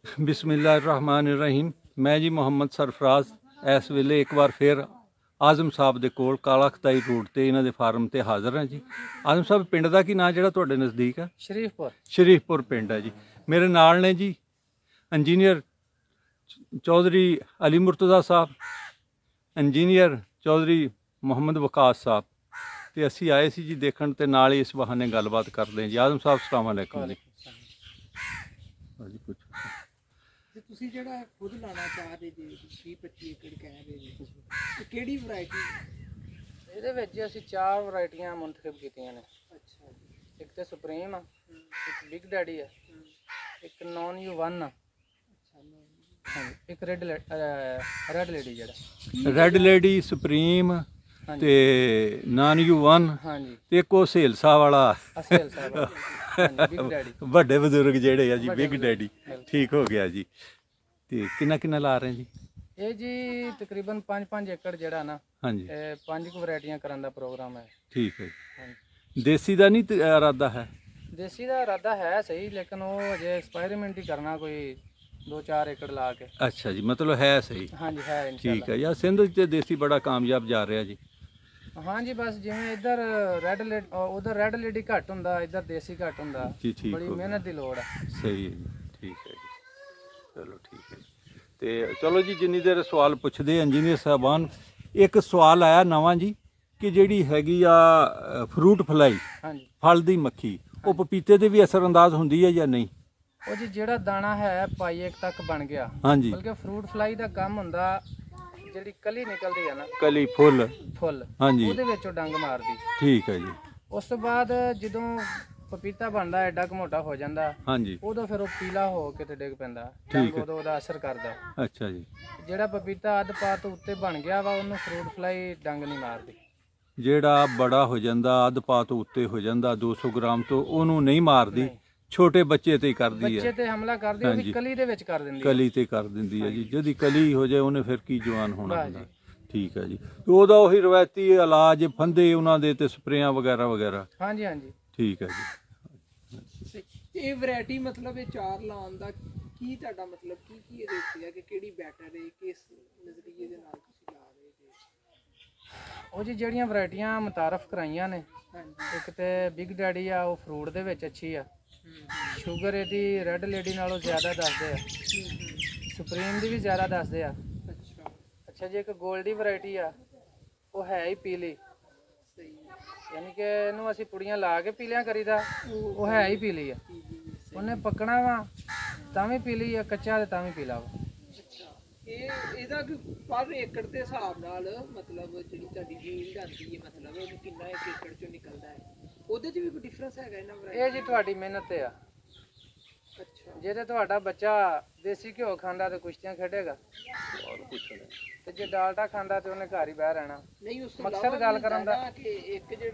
ਬਿਸਮਿਲ੍ਲਾਹਿਰਰਹਿਮਾਨਿਰਰਹੀਮ। मैं जी ਮੁਹੰਮਦ ਸਰਫਰਾਜ਼ ਇਸ ਵੇਲੇ ਇੱਕ ਵਾਰ ਫਿਰ ਆਜ਼ਮ ਸਾਹਿਬ ਦੇ ਕੋਲ ਕਾਲਾ ਖਤਾਈ ਰੋਡ ਤੇ ਇਹਨਾਂ ਦੇ ਫਾਰਮ ਤੇ ਹਾਜ਼ਰ ਹਾਂ ਜੀ। ਆਜ਼ਮ ਸਾਹਿਬ ਪਿੰਡ ਦਾ ਕੀ ਨਾਂ ਜਿਹੜਾ ਤੁਹਾਡੇ ਨਜ਼ਦੀਕ ਹੈ? ਸ਼ਰੀਫਪੁਰ ਪਿੰਡ ਹੈ ਜੀ। ਮੇਰੇ ਨਾਲ ਨੇ ਜੀ ਇੰਜੀਨੀਅਰ ਚੌਧਰੀ ਅਲੀ ਮੁਰਤਜ਼ਾ ਸਾਹਿਬ, ਇੰਜੀਨੀਅਰ ਚੌਧਰੀ ਮੁਹੰਮਦ ਵਕਾਸ ਸਾਹਿਬ, ਤੇ ਅਸੀਂ ਆਏ ਸੀ ਜੀ ਦੇਖਣ ਤੇ ਨਾਲ ਹੀ ਇਸ ਬਹਾਨੇ ਗੱਲਬਾਤ ਕਰਦੇ ਹਾਂ ਜੀ। ਆਜ਼ਮ ਸਾਹਿਬ अस्सलाम वालेकुम जी। ਜੀ ਪੁੱਛੋ ਤੇ ਤੁਸੀਂ ਜਿਹੜਾ ਖੁਦ ਲਾਣਾ ਚਾਹ ਰਹੇ ਜੀ 20-25 ਏਕੜ ਕਹਿ ਰਹੇ ਜੀ, ਤੇ ਕਿਹੜੀ ਵੈਰਾਈਟੀ? ਇਹਦੇ ਵਿੱਚ ਅਸੀਂ 4 ਵੈਰਾਈਟੀਆਂ ਮੁੰਤਖਬ ਕੀਤੀਆਂ ਨੇ। ਅੱਛਾ ਜੀ। ਇੱਕ ਤੇ ਸੁਪਰੀਮ ਆ, ਇੱਕ ਬਿਗ ਡੈਡੀ ਆ, ਇੱਕ ਨੌਨ ਯੂ 1 ਆ, ਹਾਂਜੀ, ਇੱਕ ਰੈੱਡ ਲੇਡੀ ਜਿਹੜਾ ਰੈੱਡ ਲੇਡੀ ਸੁਪਰੀਮ ਤੇ ਨਾਨ ਯੂ 1, ਹਾਂਜੀ, ਤੇ ਇੱਕ ਉਹ ਸਹੇਲ ਸਾਹਿਬ ਵਾਲਾ ਅਸਲ ਸਾਹਿਬ, ਹਾਂਜੀ, ਬਿਗ ਡੈਡੀ ਵੱਡੇ ਬਜ਼ੁਰਗ ਜਿਹੜੇ ਆ ਜੀ, ਬਿਗ ਡੈਡੀ। ਠੀਕ ਹੋ ਗਿਆ ਜੀ। ਤੇ ਕਿੰਨਾ ਲਾ ਰਹੇ ਜੀ? ਇਹ ਜੀ ਤਕਰੀਬਨ 5 ਏਕੜ ਜਿਹੜਾ ਨਾ, ਹਾਂਜੀ, ਇਹ 5 ਵੈਰਾਈਟੀਆਂ ਕਰਨ ਦਾ ਪ੍ਰੋਗਰਾਮ ਹੈ। ਠੀਕ ਹੈ ਜੀ। ਹਾਂਜੀ, ਦੇਸੀ ਦਾ ਨਹੀਂ ਇਰਾਦਾ ਹੈ? ਦੇਸੀ ਦਾ ਇਰਾਦਾ ਹੈ ਸਹੀ, ਲੇਕਿਨ ਉਹ ਅਜੇ ਐਕਸਪੈਰੀਮੈਂਟ ਹੀ ਕਰਨਾ, ਕੋਈ 2-4 ਏਕੜ ਲਾ ਕੇ। ਅੱਛਾ ਜੀ, ਮਤਲਬ ਹੈ ਸਹੀ। ਹਾਂਜੀ, ਹੈ ਠੀਕ ਹੈ ਯਾਰ। ਸਿੰਧ 'ਚ ਦੇਸੀ ਬੜਾ ਕਾਮਯਾਬ ਜਾ ਰਿਹਾ ਜੀ। ਹਾਂਜੀ, ਬਸ ਜਿਵੇਂ ਇੱਧਰ ਉਧਰ ਰੈੱਡ ਲੇਡੀ ਘੱਟ ਹੁੰਦਾ, ਇੱਧਰ ਦੇਸੀ ਘੱਟ ਹੁੰਦਾ ਜੀ। ਠੀਕ ਬੜੀ ਹੋ ਮਿਹਨਤ ਦੀ ਲੋੜ ਹੈ। ਸਹੀ ਹੈ ਜੀ। ਠੀਕ ਹੈ ਜੀ, ਚਲੋ ਠੀਕ ਹੈ ਜੀ। ਤੇ ਚਲੋ ਜੀ, ਜਿੰਨੀ ਦੇਰ ਸਵਾਲ ਪੁੱਛਦੇ ਇੰਜੀਨੀਅਰ ਸਾਹਿਬਾਨ, ਇੱਕ ਸਵਾਲ ਆਇਆ ਨਵਾਂ ਜੀ ਕਿ ਜਿਹੜੀ ਹੈਗੀ ਆ ਫਰੂਟ ਫਲਾਈ, ਹਾਂਜੀ, ਫਲ ਦੀ ਮੱਖੀ, ਉਹ ਪਪੀਤੇ ਤੇ ਵੀ ਅਸਰਅੰਦਾਜ਼ ਹੁੰਦੀ ਹੈ ਜਾਂ ਨਹੀਂ? ਉਹ ਜੀ ਜਿਹੜਾ ਦਾਣਾ ਹੈ ਪਾਈ ਇੱਕ ਤੱਕ ਬਣ ਗਿਆ, ਹਾਂਜੀ, ਬਲਕਿ ਫਰੂਟ ਫਲਾਈ ਦਾ ਕੰਮ ਹੁੰਦਾ ਜਿਹੜੀ ਕਲੀ ਨਿਕਲਦੀ ਹੈ ਨਾ, ਕਲੀ ਫੁੱਲ, ਹਾਂਜੀ, ਉਹਦੇ ਵਿੱਚੋਂ ਡੰਗ ਮਾਰਦੀ। ਠੀਕ ਹੈ ਜੀ। ਉਸ ਤੋਂ ਬਾਅਦ ਜਦੋਂ ਪਪੀਤਾ ਬਣਦਾ ਐਡਾ ਕੁ ਮੋਟਾ ਹੋ ਜਾਂਦਾ, ਹਾਂਜੀ, ਉਦੋਂ ਫਿਰ ਉਹ ਪੀਲਾ ਹੋ ਕੇ ਤੇ ਡਿੱਗ ਪੈਂਦਾ, ਠੀਕ ਹੈ। ਉਦੋਂ ਉਹਦਾ ਅਸਰ ਕਰਦਾ। ਅੱਛਾ ਜੀ। ਜਿਹੜਾ ਪਪੀਤਾ ਅੱਧ ਪਾ ਤੋਂ ਉੱਤੇ ਬਣ ਗਿਆ ਵਾ, ਉਹਨੂੰ ਫਰੂਟ ਫਲਾਈ ਡੰਗ ਨਹੀਂ ਮਾਰਦੀ। ਜਿਹੜਾ ਬੜਾ ਹੋ ਜਾਂਦਾ, ਅੱਧ ਪਾ ਤੋਂ ਉੱਤੇ ਹੋ ਜਾਂਦਾ 200 ਗ੍ਰਾਮ ਤੋਂ, ਉਹਨੂੰ ਨਹੀਂ ਮਾਰਦੀ, ਨਹੀਂ। ਛੋਟੇ ਬੱਚੇ ਤੇ ਹੀ ਕਰਦੀ ਬੱਚੇ ਹੈ। ਤੇ ਹਮਲਾ ਕਰਦੀ, ਉਹ ਵੀ ਹਾਂਜੀ। ਕਲੀ ਦੇ ਵਿੱਚ ਕਰ ਦਿੰਦੀ ਹੈ। ਕਲੀ ਤੇ ਕਰ ਦਿੰਦੀ ਹੈ ਜੀ। ਜਿਹਦੀ ਕਲੀ ਹੋ ਜਾਏ ਉਹਨੇ ਫਿਰ ਕੀ ਜਵਾਨ ਹੋਣਾ ਵਾਹ ਹੁੰਦਾ। ਜੀ। ਠੀਕ ਹੈ ਜੀ। ਤੇ ਉਹਦਾ ਉਹੀ ਰਵਾਇਤੀ ਇਲਾਜ, ਫੰਦੇ ਉਹਨਾਂ ਦੇ ਤੇ ਸਪਰੇਆਂ ਵਗੈਰਾ ਵਗੈਰਾ। ਹਾਂਜੀ, ਹਾਂਜੀ। ਠੀਕ ਹੈ ਜੀ। ਤੇ ਇਹ ਵੈਰਾਈਟੀ ਮਤਲਬ ਇਹ 4 ਲਾਉਣ ਦਾ ਕੀ ਤੁਹਾਡਾ ਮਤਲਬ ਕੀ ਇਹਦੇ ਉੱਤੇ ਹੈ ਕਿ ਕਿਹੜੀ ਬੈਟਰ ਹੈ, ਕਿਸ ਨਜ਼ਰੀਏ ਦੇ ਨਾਲ ਤੁਸੀਂ ਲਾ ਰਹੇ ਜੀ? ਉਹ ਜੀ ਜਿਹੜੀਆਂ ਵੈਰਾਈਟੀਆਂ ਮੁਤਾਰਫ ਕਰਾਈਆਂ ਨੇ, ਹਾਂਜੀ। ਇੱਕ ਤੇ ਬਿਗ ਡੈਡੀ ਆ, ਉਹ ਫਰੂਟ ਦੇ ਵਿੱਚ ਅੱਛੀ ਆ, ਸ਼ੂਗਰ ਇਹਦੀ ਰੈੱਡ ਲੇਡੀ ਨਾਲੋਂ ਜ਼ਿਆਦਾ ਦੱਸਦੇ ਆ, ਸੁਪਰੀਮ ਦੀ ਵੀ ਜ਼ਿਆਦਾ ਦੱਸਦੇ ਆ। ਅੱਛਾ। ਅੱਛਾ ਜੀ, ਇੱਕ ਗੋਲਡੀ ਵੈਰਾਈਟੀ ਆ, ਉਹ ਹੈ ਹੀ ਪੀਲੀ, ਸਹੀ। ਯਾਨੀ ਕਿ ਇਹਨੂੰ ਅਸੀਂ ਪੁੜੀਆਂ ਲਾ ਕੇ ਪੀਲਿਆਂ ਕਰੀਦਾ, ਉਹ ਹੈ ਹੀ ਪੀਲੀ ਆ। ਉਹਨੇ ਪੱਕਣਾ ਵਾ ਤਾਂ ਵੀ ਪੀਲੀ ਆ, ਕੱਚਾ ਤੇ ਤਾਂ ਵੀ ਪੀਲਾ ਵਾ। ਇਹਦਾ ਪਰ ਏਕੜ ਦੇ ਹਿਸਾਬ ਨਾਲ ਮਤਲਬ ਜਿਹੜੀ ਤੁਹਾਡੀ ਯੀਲਡ ਆਉਂਦੀ ਹੈ, ਮਤਲਬ ਉਹ ਕਿੰਨਾ ਇੱਕ ਏਕੜ ਚੋਂ ਨਿਕਲਦਾ ਹੈ, ਉਹਦੇ 'ਚ ਵੀ ਕੋਈ ਡਿਫਰੈਂਸ ਹੈਗਾ ਇਹਨਾਂ ਵੈਰਾਈਟੀ? ਇਹ ਜੀ ਤੁਹਾਡੀ ਮਿਹਨਤ ਤੇ ਆ। ਅੱਛਾ। ਜੇ ਤੇ ਤੁਹਾਡਾ ਬੱਚਾ ਦੇਸੀ ਘਿਓ ਖਾਂਦਾ ਤੇ ਕੁਸ਼ਤੀਆਂ ਖੇਡੇਗਾ, ਤੇ ਜੇ ਡਾਲਡਾ ਖਾਂਦਾ ਤੇ ਉਹਨੇ ਘਰ ਹੀ ਬਹਿ ਰਹਿਣਾ। ਨਹੀਂ, ਉਸ ਤੋਂ ਮਕਸਦ ਇਲਾਵਾ ਗੱਲ ਵੀ ਕਰਨ ਹੁੰਦਾ ਦਾ ਨਾ ਕਿ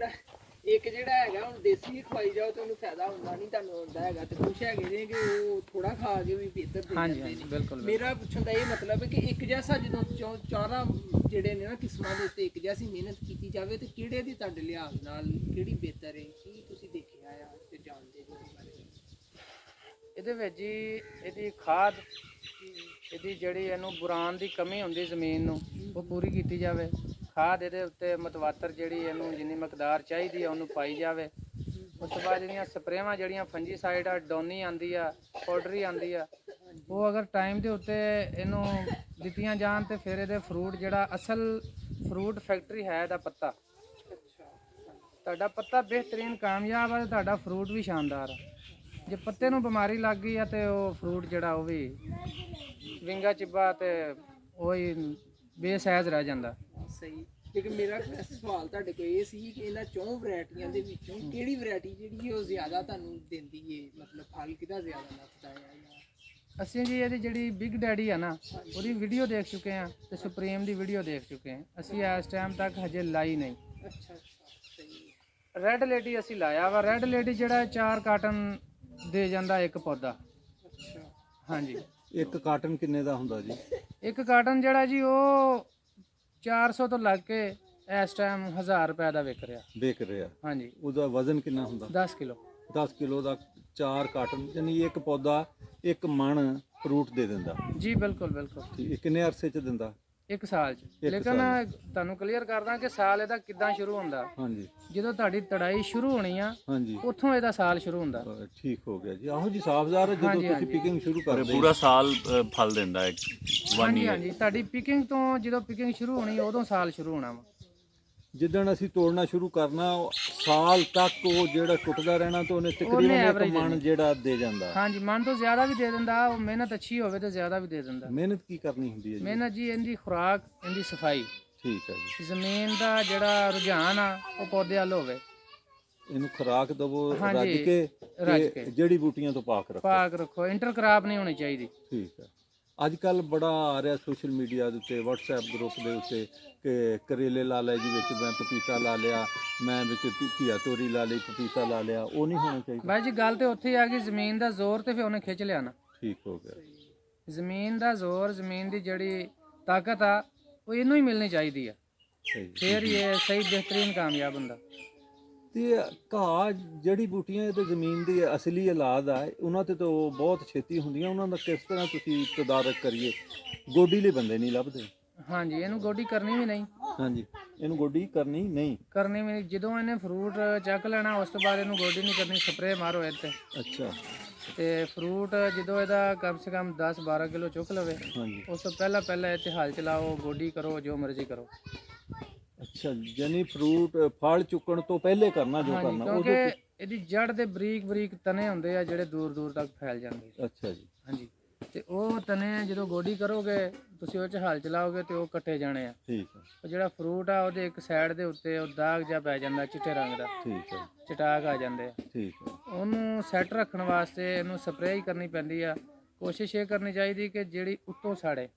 ਇੱਕ ਜਿਹੜਾ ਹੈਗਾ ਹੁਣ ਦੇਸੀ ਖਵਾਈ ਜਾਓ ਤੇ ਉਹਨੂੰ ਫਾਇਦਾ ਹੁੰਦਾ ਨਹੀਂ, ਤੁਹਾਨੂੰ ਹੁੰਦਾ ਹੈਗਾ, ਤੇ ਕੁਛ ਹੈਗੇ ਨੇ ਕਿ ਉਹ ਥੋੜਾ ਖਾ ਕੇ ਵੀ ਬਿਹਤਰ ਦੇ ਹਾਂਜੀ, ਜਾਂਦੇ ਹਾਂਜੀ, ਨੇ। ਬਿਲਕੁਲ। ਮੇਰਾ ਪੁੱਛਣ ਦਾ ਇਹ ਮਤਲਬ ਹੈ ਕਿ ਇੱਕ ਜੈਸਾ ਜਦੋਂ ਚਾਰਾਂ ਜਿਹੜੇ ਨੇ ਨਾ ਕਿਸਮਾਂ ਦੇ ਉੱਤੇ ਇੱਕ ਜੈਸੀ ਮਿਹਨਤ ਕੀਤੀ ਜਾਵੇ ਤੇ ਕਿਹੜੇ ਦੀ ਤੁਹਾਡੇ ਲਿਹਾਜ਼ ਨਾਲ ਕਿਹੜੀ ਬਿਹਤਰ ਹੈ, ਕੀ ਤੁਸੀਂ ਦੇਖਿਆ ਆ ਤੇ ਜਾਣਦੇ ਜੋ ਇਸ ਬਾਰੇ? ਇਹਦੇ ਵਿੱਚ ਜੀ ਇਹਦੀ ਖਾਦ, ਇਹਦੀ ਜਿਹੜੀ ਇਹਨੂੰ ਬੁਰਾਨ ਦੀ ਕਮੀ ਹੁੰਦੀ ਜ਼ਮੀਨ ਨੂੰ, ਉਹ ਪੂਰੀ ਕੀਤੀ ਜਾਵੇ। ਖਾਦ ਇਹਦੇ ਉੱਤੇ ਮਤਵਾਤਰ ਜਿਹੜੀ ਇਹਨੂੰ ਜਿੰਨੀ ਮਕਦਾਰ ਚਾਹੀਦੀ ਆ ਉਹਨੂੰ ਪਾਈ ਜਾਵੇ। ਉਸ ਤੋਂ ਬਾਅਦ ਇਹਦੀਆਂ ਸਪਰੇਵਾਂ ਜਿਹੜੀਆਂ ਫੰਜੀਸਾਈਡ ਆ, ਡੋਨੀ ਆਂਦੀ ਆ, ਪਾਊਡਰੀ ਆਂਦੀ ਆ, ਉਹ ਅਗਰ ਟਾਈਮ ਦੇ ਉੱਤੇ ਇਹਨੂੰ ਦਿੱਤੀਆਂ ਜਾਣ ਤੇ ਫਿਰ ਇਹਦੇ ਫਰੂਟ, ਜਿਹੜਾ ਅਸਲ ਫਰੂਟ ਫੈਕਟਰੀ ਹੈ ਇਹਦਾ ਪੱਤਾ, ਤੁਹਾਡਾ ਪੱਤਾ ਬਿਹਤਰੀਨ ਕਾਮਯਾਬ ਆ ਤੇ ਤੁਹਾਡਾ ਫਰੂਟ ਵੀ ਸ਼ਾਨਦਾਰ ਆ। ਜੇ ਪੱਤੇ ਨੂੰ ਬਿਮਾਰੀ ਲੱਗ ਗਈ ਆ ਤੇ ਉਹ ਫਰੂਟ ਜਿਹੜਾ ਉਹ ਵੀ ਵਿੰਗਾ ਚਿੱਬਾ ਤੇ ਉਹੀ ਬੇਸਾਇਜ਼ ਰਹਿ ਜਾਂਦਾ। ਸਹੀ। ਲੇਕਿਨ ਮੇਰਾ ਸਵਾਲ ਤੁਹਾਡੇ ਕੋਲ ਇਹ ਸੀ ਕਿ ਇਹਨਾਂ 4 ਵੈਰਾਈਟੀਆਂ ਦੇ ਵਿੱਚੋਂ ਕਿਹੜੀ ਵੈਰਾਈਟੀ ਜਿਹੜੀ ਹੈ ਉਹ ਜ਼ਿਆਦਾ ਤੁਹਾਨੂੰ ਦਿੰਦੀ ਹੈ, ਮਤਲਬ ਫਲ ਕਿਹਦਾ ਜ਼ਿਆਦਾ ਲੱਗਦਾ ਹੈ? ਅਸੀਂ ਜੀ ਇਹਦੀ ਜਿਹੜੀ ਬਿਗ ਡੈਡੀ ਆ ਨਾ, ਉਹਦੀ ਵੀਡੀਓ ਦੇਖ ਚੁੱਕੇ ਆ ਤੇ ਸੁਪਰੀਮ ਦੀ ਵੀਡੀਓ ਦੇਖ ਚੁੱਕੇ ਆ। ਅਸੀਂ ਇਸ ਟਾਈਮ ਤੱਕ ਹਜੇ ਲਾਈ ਨਹੀਂ। ਅੱਛਾ। ਸਹੀ। ਰੈੱਡ ਲੇਡੀ ਅਸੀਂ ਲਾਇਆ ਵਾ। ਰੈੱਡ ਲੇਡੀ ਜਿਹੜਾ 4 ਕਾਟਨ ਦੇ ਜਾਂਦਾ ਇੱਕ ਪੌਦਾ। ਅੱਛਾ। ਹਾਂਜੀ। ਇੱਕ ਕਾਟਨ ਕਿੰਨੇ ਦਾ ਹੁੰਦਾ ਜੀ? ਇੱਕ ਕਾਟਨ ਜਿਹੜਾ ਜੀ ਉਹ 400 ਤੋਂ ਲੱਗ ਕੇ ਇਸ ਟਾਈਮ 1000 ਰੁਪਏ ਦਾ ਵਿਕ ਰਿਹਾ। ਹਾਂਜੀ। ਉਹਦਾ ਵਜ਼ਨ ਕਿੰਨਾ ਹੁੰਦਾ? 10 ਕਿਲੋ। 10 ਕਿਲੋ ਦਾ 4 ਕਾਟਨ, ਯਾਨੀ ਇੱਕ ਪੌਦਾ 1 ਮਣ ਫਰੂਟ ਦੇ ਦਿੰਦਾ। ਜੀ ਬਿਲਕੁਲ ਬਿਲਕੁਲ। ਠੀਕ, ਇਹ ਕਿੰਨੇ ਅਰਸੇ 'ਚ ਦਿੰਦਾ? 1 ਸਾਲ ਚ। ਇੱਕ ਲੇਕਿਨ ਸਾਲ ਤੁਹਾਨੂੰ ਕਲੀਅਰ ਕਰਦਾ ਕਿ ਸਾਲ ਇਹਦਾ ਕਿੱਦਾਂ ਸ਼ੁਰੂ ਹੁੰਦਾ। ਹਾਂਜੀ ਜਦੋਂ ਤੁਹਾਡੀ ਤੜਾਈ ਸ਼ੁਰੂ ਹੋਣੀ ਆ ਹਾਂਜੀ ਉੱਥੋਂ ਇਹਦਾ ਸਾਲ ਸ਼ੁਰੂ ਹੁੰਦਾ। ਠੀਕ ਹੋ ਗਿਆ ਜੀ। ਆਹੋ ਜੀ, ਸਾਫਜ਼ਾਰ ਹੈ, ਜਦੋਂ ਹਾਂਜੀ, ਤੁਸੀਂ ਹਾਂਜੀ। ਪਿਕਿੰਗ ਸ਼ੁਰੂ ਕਰਦੇ ਪੂਰਾ ਸਾਲ ਫਲ ਦਿੰਦਾ ਹੈ 1 ਹਾਂਜੀ ਈਅਰ। ਹਾਂਜੀ, ਤੁਹਾਡੀ ਪਿਕਿੰਗ ਤੋਂ ਜਦੋਂ ਪਿਕਿੰਗ ਸ਼ੁਰੂ ਹੋਣੀ ਉਦੋਂ ਸਾਲ ਸ਼ੁਰੂ ਹੋਣਾ ਵਾ। ਜਿੱਦਣ ਅਸੀਂ ਤੋੜਨਾ ਸ਼ੁਰੂ ਕਰਨਾ ਸਾਲ ਤੱਕ ਉਹ ਜਿਹੜਾ ਟੁੱਟਦਾ ਰਹਿਣਾ ਤੇ ਉਹਨੇ ਤਕਰੀਬਨ ਇੱਕ average ਮਣ ਜਿਹੜਾ ਦੇ ਜਾਂਦਾ। ਹਾਂਜੀ, ਮਨ ਤੋਂ ਜ਼ਿਆਦਾ ਵੀ ਦੇ ਦਿੰਦਾ, ਉਹ ਮਿਹਨਤ ਅੱਛੀ ਹੋਵੇ ਤਾਂ ਜ਼ਿਆਦਾ ਵੀ ਦੇ ਦਿੰਦਾ। ਮਿਹਨਤ ਕੀ ਕਰਨੀ ਹੁੰਦੀ ਹੈ ਜੀ? ਮਿਹਨਤ ਜੀ ਇਹਦੀ ਖੁਰਾਕ, ਇਹਦੀ ਸਫਾਈ, ਠੀਕ ਹੈ ਜੀ। ਜ਼ਮੀਨ ਦਾ ਜਿਹੜਾ ਰੁਝਾਨ ਆ ਉਹ ਪੌਦੇ ਵੱਲ ਹੋਵੇ। ਇਹਨੂੰ ਖੁਰਾਕ ਦਵੋ ਰੱਜ ਹਾਂਜੀ, ਕੇ ਰੱਜ ਤੇ ਕੇ। ਜੜੀ ਬੂਟੀਆਂ ਤੋਂ ਪਾਕ ਰੱਖੋ। ਪਾਕ ਰੱਖੋ, ਇੰਟਰਕ੍ਰਾਪ ਨਹੀਂ ਹੋਣੀ ਚਾਹੀਦੀ। ਠੀਕ ਹੈ। ਅੱਜ ਕੱਲ ਬੜਾ ਆ ਰਿਹਾ ਸੋਸ਼ਲ ਮੀਡੀਆ ਦੇ ਉੱਤੇ, WhatsApp ਗਰੁੱਪ ਦੇ ਉੱਤੇ ਕਿ ਕਰੇਲੇ ਲਾ ਲਏ ਜੀ, ਵਿੱਚ ਮੈਂ ਪਪੀਤਾ ਲਾ ਲਿਆ, ਮੈਂ ਵਿੱਚ ਘੀਆ ਤੋਰੀ ਲਾ ਲਈ, ਪਪੀਤਾ ਲਾ ਲਿਆ, ਉਹ ਨਹੀਂ ਹੋਣਾ ਚਾਹੀਦਾ। ਬਾਈ ਜੀ ਗੱਲ ਤੇ ਉੱਥੇ ਹੀ ਆ ਗਈ, ਜ਼ਮੀਨ ਦਾ ਜ਼ੋਰ ਤੇ ਫਿਰ ਉਹਨੇ ਖਿੱਚ ਲਿਆ ਨਾ। ਠੀਕ ਹੋ ਗਿਆ। ਜ਼ਮੀਨ ਦਾ ਜ਼ੋਰ, ਜ਼ਮੀਨ ਦੀ ਜਿਹੜੀ ਤਾਕਤ ਆ ਉਹ ਇਹਨੂੰ ਹੀ ਮਿਲਣੀ ਚਾਹੀਦੀ ਆ, ਸਹੀ। ਫਿਰ ਹੀ ਇਹ ਸਹੀ ਬਿਹਤਰੀਨ ਕਾਮਯਾਬ ਹੁੰਦਾ। ਤੇ ਘਾਹ ਜੜੀ ਬੂਟੀਆਂ ਇਹ ਤਾਂ ਜ਼ਮੀਨ ਦੀ ਅਸਲੀ ਔਲਾਦ ਆ, ਉਹਨਾਂ ਤੇ ਤਾਂ ਉਹ ਬਹੁਤ ਛੇਤੀ ਹੁੰਦੀਆਂ, ਉਹਨਾਂ ਦਾ ਕਿਸ ਤਰ੍ਹਾਂ ਤੁਸੀਂ ਤਦਾਰਕ ਕਰੀਏ? ਗੋਡੀ ਲਈ ਬੰਦੇ ਨਹੀਂ ਲੱਭਦੇ। ਹਾਂਜੀ, ਇਹਨੂੰ ਗੋਡੀ ਕਰਨੀ ਵੀ ਨਹੀਂ। ਹਾਂਜੀ, ਇਹਨੂੰ ਗੋਡੀ ਕਰਨੀ ਨਹੀਂ। ਕਰਨੀ ਵੀ ਨਹੀਂ। ਜਦੋਂ ਇਹਨੇ ਫਰੂਟ ਚੱਕ ਲੈਣਾ ਉਸ ਤੋਂ ਬਾਅਦ ਇਹਨੂੰ ਗੋਡੀ ਨਹੀਂ ਕਰਨੀ, ਸਪਰੇਅ ਮਾਰੋ ਇਹ ਤੇ। ਅੱਛਾ। ਤੇ ਫਰੂਟ ਜਦੋਂ ਇਹਦਾ ਕਮ ਸੇ ਕਮ 10-12 ਕਿਲੋ ਚੁੱਕ ਲਵੇ ਹਾਂਜੀ। ਉਸ ਤੋਂ ਪਹਿਲਾਂ ਇਹ ਤੇ ਹਲ ਚਲਾਓ, ਗੋਡੀ ਕਰੋ, ਜੋ ਮਰਜ਼ੀ ਕਰੋ। ਅੱਛਾ, ਯਾਨੀ ਫਰੂਟ ਫਲ ਚੁੱਕਣ ਤੋਂ ਪਹਿਲੇ ਕਰਨਾ ਜੋ ਹਾਂਜੀ, ਕਰਨਾ ਕਿਉਂਕਿ ਉਹਦੇ ਇਹਦੀ ਜੜ ਦੇ ਬਰੀਕ ਬਰੀਕ ਤਣੇ ਹੁੰਦੇ ਆ ਜਿਹੜੇ ਦੂਰ ਦੂਰ ਤੱਕ ਫੈਲ ਜਾਂਦੇ। ਅੱਛਾ ਜੀ। ਹਾਂਜੀ, ਤੇ ਉਹ ਤਣੇ ਜਦੋਂ ਗੋਡੀ ਕਰੋਗੇ ਤੁਸੀਂ ਉਹ 'ਚ ਹਲ ਚਲਾਓਗੇ ਤੇ ਉਹ ਕੱਟੇ ਜਾਣੇ ਆ। ਠੀਕ ਹੈ। ਉਹ ਜਿਹੜਾ ਫਰੂਟ ਆ ਉਹਦੇ ਇੱਕ ਸਾਈਡ ਦੇ ਉੱਤੇ ਉਹ ਦਾਗ ਜਿਹਾ ਪੈ ਜਾਂਦਾ ਚਿੱਟੇ ਰੰਗ ਦਾ, ਠੀਕ ਹੈ। ਚਟਾਕ ਆ ਜਾਂਦੇ ਆ। ਠੀਕ ਹੈ। ਉਹਨੂੰ ਸੈੱਟ ਰੱਖਣ ਵਾਸਤੇ ਇਹਨੂੰ ਸਪਰੇਅ ਹੀ ਕਰਨੀ ਪੈਂਦੀ ਆ। ਕੋਸ਼ਿਸ਼ ਇਹ ਕਰਨੀ ਚਾਹੀਦੀ ਕਿ ਜਿਹੜੀ ਉੱਤੋਂ ਸਾੜੇ,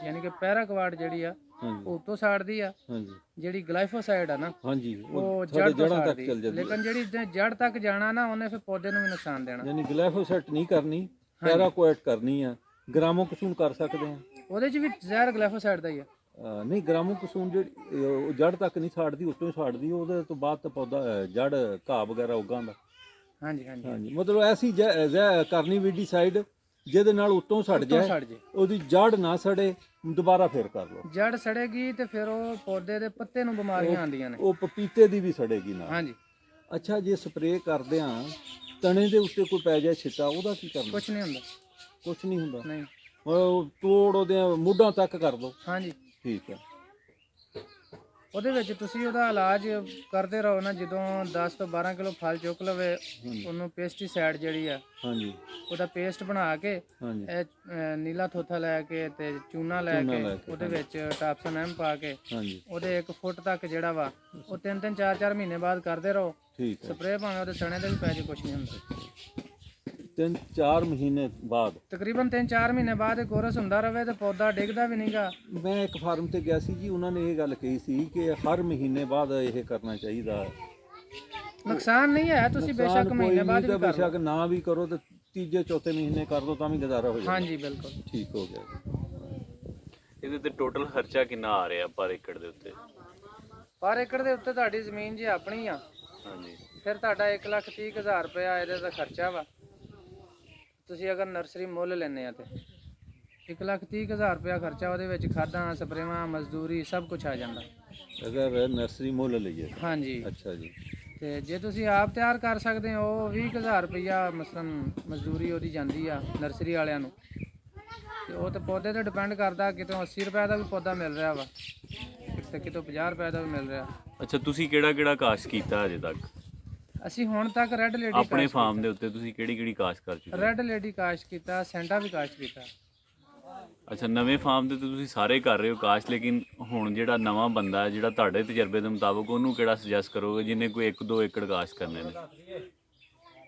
ਯਾਨੀ ਕਿ ਪੈਰਾਕਵਾਟ ਜਿਹੜੀ ਆ ਹਾਂਜੀ। ਉਹ ਉੱਤੋਂ ਸਾੜਦੀ ਆ, ਹਾਂਜੀ। ਜਿਹੜੀ ਗਲਾਈਫੋਸਾਈਡ ਆ ਨਾ ਹਾਂਜੀ, ਉਹ ਸਾਡੇ ਜੜ ਤੋਂ ਜੜ੍ਹਾਂ ਤੱਕ ਸਾੜਦੀ। ਚੱਲ ਜਾਂਦੀ ਹੈ। ਲੇਕਿਨ ਜਿਹੜੀ ਜੜ ਤੱਕ ਜਾਣਾ ਨਾ ਉਹਨੇ ਫਿਰ ਪੌਦੇ ਨੂੰ ਵੀ ਨੁਕਸਾਨ ਦੇਣਾ। ਯਾਨੀ ਗਲਾਈਫੋਸੈਟ ਨਹੀਂ ਕਰਨੀ, ਪੈਰਾਕੋਏਟ ਕਰਨੀ ਆ। ਗ੍ਰਾਮੋਕਸੂਨ ਕਰ ਸਕਦੇ ਆ। ਉਹਦੇ 'ਚ ਵੀ ਜ਼ਹਿਰ ਗਲਾਈਫੋਸਾਈਡ ਦਾ ਹੀ ਆ। ਨਹੀਂ, ਗ੍ਰਾਮੋਕਸੂਨ ਜਿਹੜੀ ਉਹ ਜੜ ਤੱਕ ਨਹੀਂ ਸਾੜਦੀ, ਉੱਤੋਂ ਹੀ ਸਾੜਦੀ, ਉਹਦੇ ਤੋਂ ਬਾਅਦ ਤਾਂ ਪੌਦਾ ਜੜ ਘਾਹ ਵਗੈਰਾ ਉਗਾਉਂਦਾ। ਹਾਂਜੀ ਹਾਂਜੀ, ਹਾਂਜੀ, ਮਤਲਬ ਐਸੀ ਕਰਨੀ ਵੀਡੀਸਾਈਡ ਜਿਹਦੇ ਨਾਲ ਉੱਤੋਂ ਸੜ ਉੱਤੋਂ ਜਾਏ, ਸੜ ਜੇ। ਉਹਦੀ ਜੜ ਨਾ ਸੜੇ, ਦੁਬਾਰਾ ਫੇਰ ਕਰ ਲਓ। ਜੜ ਸੜੇਗੀ ਤੇ ਫਿਰ ਉਹ ਪੌਦੇ ਦੇ ਪੱਤੇ ਨੂੰ ਬਿਮਾਰੀਆਂ ਆਉਂਦੀਆਂ ਨੇ। ਉਹ ਪਪੀਤੇ ਦੀ ਵੀ ਸੜੇਗੀ ਨਾਲ। ਹਾਂਜੀ, ਅੱਛਾ, ਜੇ ਸਪਰੇਅ ਕਰਦੇ ਆ ਤਣੇ ਦੇ ਉੱਤੇ ਕੋਈ ਪੈ ਜਾਏ ਛਿੱਟਾ, ਉਹਦਾ ਕੀ ਕਰਨਾ? ਕੁਝ ਨਹੀਂ ਹੁੰਦਾ। ਕੁਛ ਨਹੀਂ ਹੁੰਦਾ। ਨਹੀਂ। ਉਹ ਤੋੜ ਉਹਦੇ ਮੁੱਢਾਂ ਤੱਕ ਕਰ ਦੋ। ਹਾਂਜੀ, ਠੀਕ ਹੈ। ਉਹਦੇ ਵਿੱਚ ਤੁਸੀਂ ਉਹਦਾ ਇਲਾਜ ਕਰਦੇ ਰਹੋ ਨਾ। ਜਦੋਂ 10 ਤੋਂ 12 ਕਿਲੋ ਫਲ ਚੁੱਕ ਲਵੇ ਉਹਨੂੰ ਪੈਸਟੀਸਾਈਡ ਜਿਹੜੀ ਆ ਹਾਂਜੀ। ਉਹਦਾ ਪੇਸਟ ਬਣਾ ਕੇ ਹਾਂਜੀ। ਇਹ ਨੀਲਾ ਥੋਥਾ ਲੈ ਕੇ ਤੇ ਚੂਨਾ ਲੈ ਕੇ ਉਹਦੇ ਵਿੱਚ ਟਾਪਸਨ ਐਮ ਪਾ ਕੇ ਹਾਂਜੀ। ਉਹਦੇ 1 ਫੁੱਟ ਤੱਕ ਜਿਹੜਾ ਵਾ ਉਹ 3-3 4-4 ਮਹੀਨੇ ਬਾਅਦ ਕਰਦੇ ਰਹੋ। ਠੀਕ ਹੈ। ਸਪਰੇਅ ਭਾਵੇਂ ਉਹਦੇ ਤਣੇ ਦੇ ਵੀ ਪੈ ਜੇ, ਕੁਝ ਨਹੀਂ ਹੁੰਦਾ। 3-4 ਮਹੀਨੇ ਬਾਅਦ, ਤਕਰੀਬਨ 3-4 ਮਹੀਨੇ ਬਾਅਦ ਇਹ ਕੋਰਸ ਹੁੰਦਾ ਰਵੇ ਤੇ ਪੌਦਾ ਡਿੱਗਦਾ ਵੀ ਨਹੀਂਗਾ। ਮੈਂ ਇੱਕ ਫਾਰਮ ਤੇ ਗਿਆ ਸੀ ਜੀ, ਉਹਨਾਂ ਨੇ ਇਹ ਗੱਲ ਕਹੀ ਸੀ ਕਿ ਹਰ ਮਹੀਨੇ ਬਾਅਦ ਇਹ ਕਰਨਾ ਚਾਹੀਦਾ। ਨੁਕਸਾਨ ਨਹੀਂ ਹੈ, ਤੁਸੀਂ ਬੇਸ਼ੱਕ ਮਹੀਨੇ ਬਾਅਦ ਵੀ ਕਰ ਲਓ। ਬੇਸ਼ੱਕ ਨਾ ਵੀ ਕਰੋ ਤੇ ਤੀਜੇ ਚੌਥੇ ਮਹੀਨੇ ਕਰ ਦੋ ਤਾਂ ਵੀ ਗੁਜ਼ਾਰਾ ਹੋ ਜਾਏਗਾ। ਹਾਂਜੀ ਬਿਲਕੁਲ ਠੀਕ ਹੋ ਗਿਆ। ਇਹਦੇ ਤੇ ਟੋਟਲ ਖਰਚਾ ਕਿੰਨਾ ਆ ਰਿਹਾ ਪਰ ਏਕੜ ਦੇ ਉੱਤੇ? ਪਰ ਏਕੜ ਦੇ ਉੱਤੇ ਤੁਹਾਡੀ ਜ਼ਮੀਨ ਜੇ ਆਪਣੀ ਆ ਹਾਂਜੀ। ਫਿਰ ਤੁਹਾਡਾ 1,30,000 ਰੁਪਇਆ ਇਹਦੇ ਦਾ ਖਰਚਾ ਵਾ। ਤੁਸੀਂ ਅਗਰ ਨਰਸਰੀ ਮੁੱਲ ਲੈਣੇ ਆ ਤੇ 1,30,000 ਰੁਪਇਆ ਖਰਚਾ, ਉਹਦੇ ਵਿੱਚ ਖਾਦਾਂ, ਸਪਰੇਵਾਂ, ਮਜ਼ਦੂਰੀ ਸਭ ਕੁਝ ਆ ਜਾਂਦਾ। ਅਗਰ ਨਰਸਰੀ ਮੁੱਲ ਲਈਏ? ਹਾਂਜੀ। ਅੱਛਾ ਜੀ। ਤੇ ਜੇ ਤੁਸੀਂ ਆਪ ਤਿਆਰ ਕਰ ਸਕਦੇ ਹੋ ਉਹ 20,000 ਰੁਪਇਆ ਮਸਲਨ ਮਜ਼ਦੂਰੀ ਉਹਦੀ ਜਾਂਦੀ ਆ ਨਰਸਰੀ ਵਾਲਿਆਂ ਨੂੰ। ਤੇ ਉਹ ਤੇ ਪੌਦੇ ਤੇ ਡਿਪੈਂਡ ਕਰਦਾ, ਕਿਤੋਂ 80 ਰੁਪਏ ਦਾ ਵੀ ਪੌਦਾ ਮਿਲ ਰਿਹਾ ਵਾ ਤੇ ਕਿਤੋਂ 50 ਰੁਪਏ ਦਾ ਵੀ ਮਿਲ ਰਿਹਾ। ਅੱਛਾ, ਤੁਸੀਂ ਕਿਹੜਾ ਕਾਸ਼ਤ ਕੀਤਾ ਅਜੇ ਤੱਕ? ਅਸੀਂ ਹੁਣ ਤੱਕ ਰੈੱਡ ਲੇਡੀ ਆਪਣੇ ਫਾਰਮ ਦੇ ਉੱਤੇ ਤੁਸੀਂ ਕਿਹੜੀ ਕਾਸ਼ਤ ਕਰ ਚੁੱਕੇ? ਰੈੱਡ ਲੇਡੀ ਕਾਸ਼ਤ ਕੀਤਾ, ਸੈਂਟਾ ਵੀ ਕਾਸ਼ਤ ਕੀਤਾ। ਅੱਛਾ, ਨਵੇਂ ਫਾਰਮ ਦੇ ਤੇ ਤੁਸੀਂ ਸਾਰੇ ਕਰ ਰਹੇ ਹੋ ਕਾਸ਼ਤ, ਲੇਕਿਨ ਹੁਣ ਜਿਹੜਾ ਨਵਾਂ ਬੰਦਾ ਹੈ, ਜਿਹੜਾ ਤੁਹਾਡੇ ਤਜਰਬੇ ਦੇ ਮੁਤਾਬਕ, ਉਹਨੂੰ ਕਿਹੜਾ ਸੁਜੈਸਟ ਕਰੋਗੇ ਜਿਹਨੇ ਕੋਈ 1-2 ਏਕੜ ਕਾਸ਼ਤ ਕਰਨੇ ਨੇ?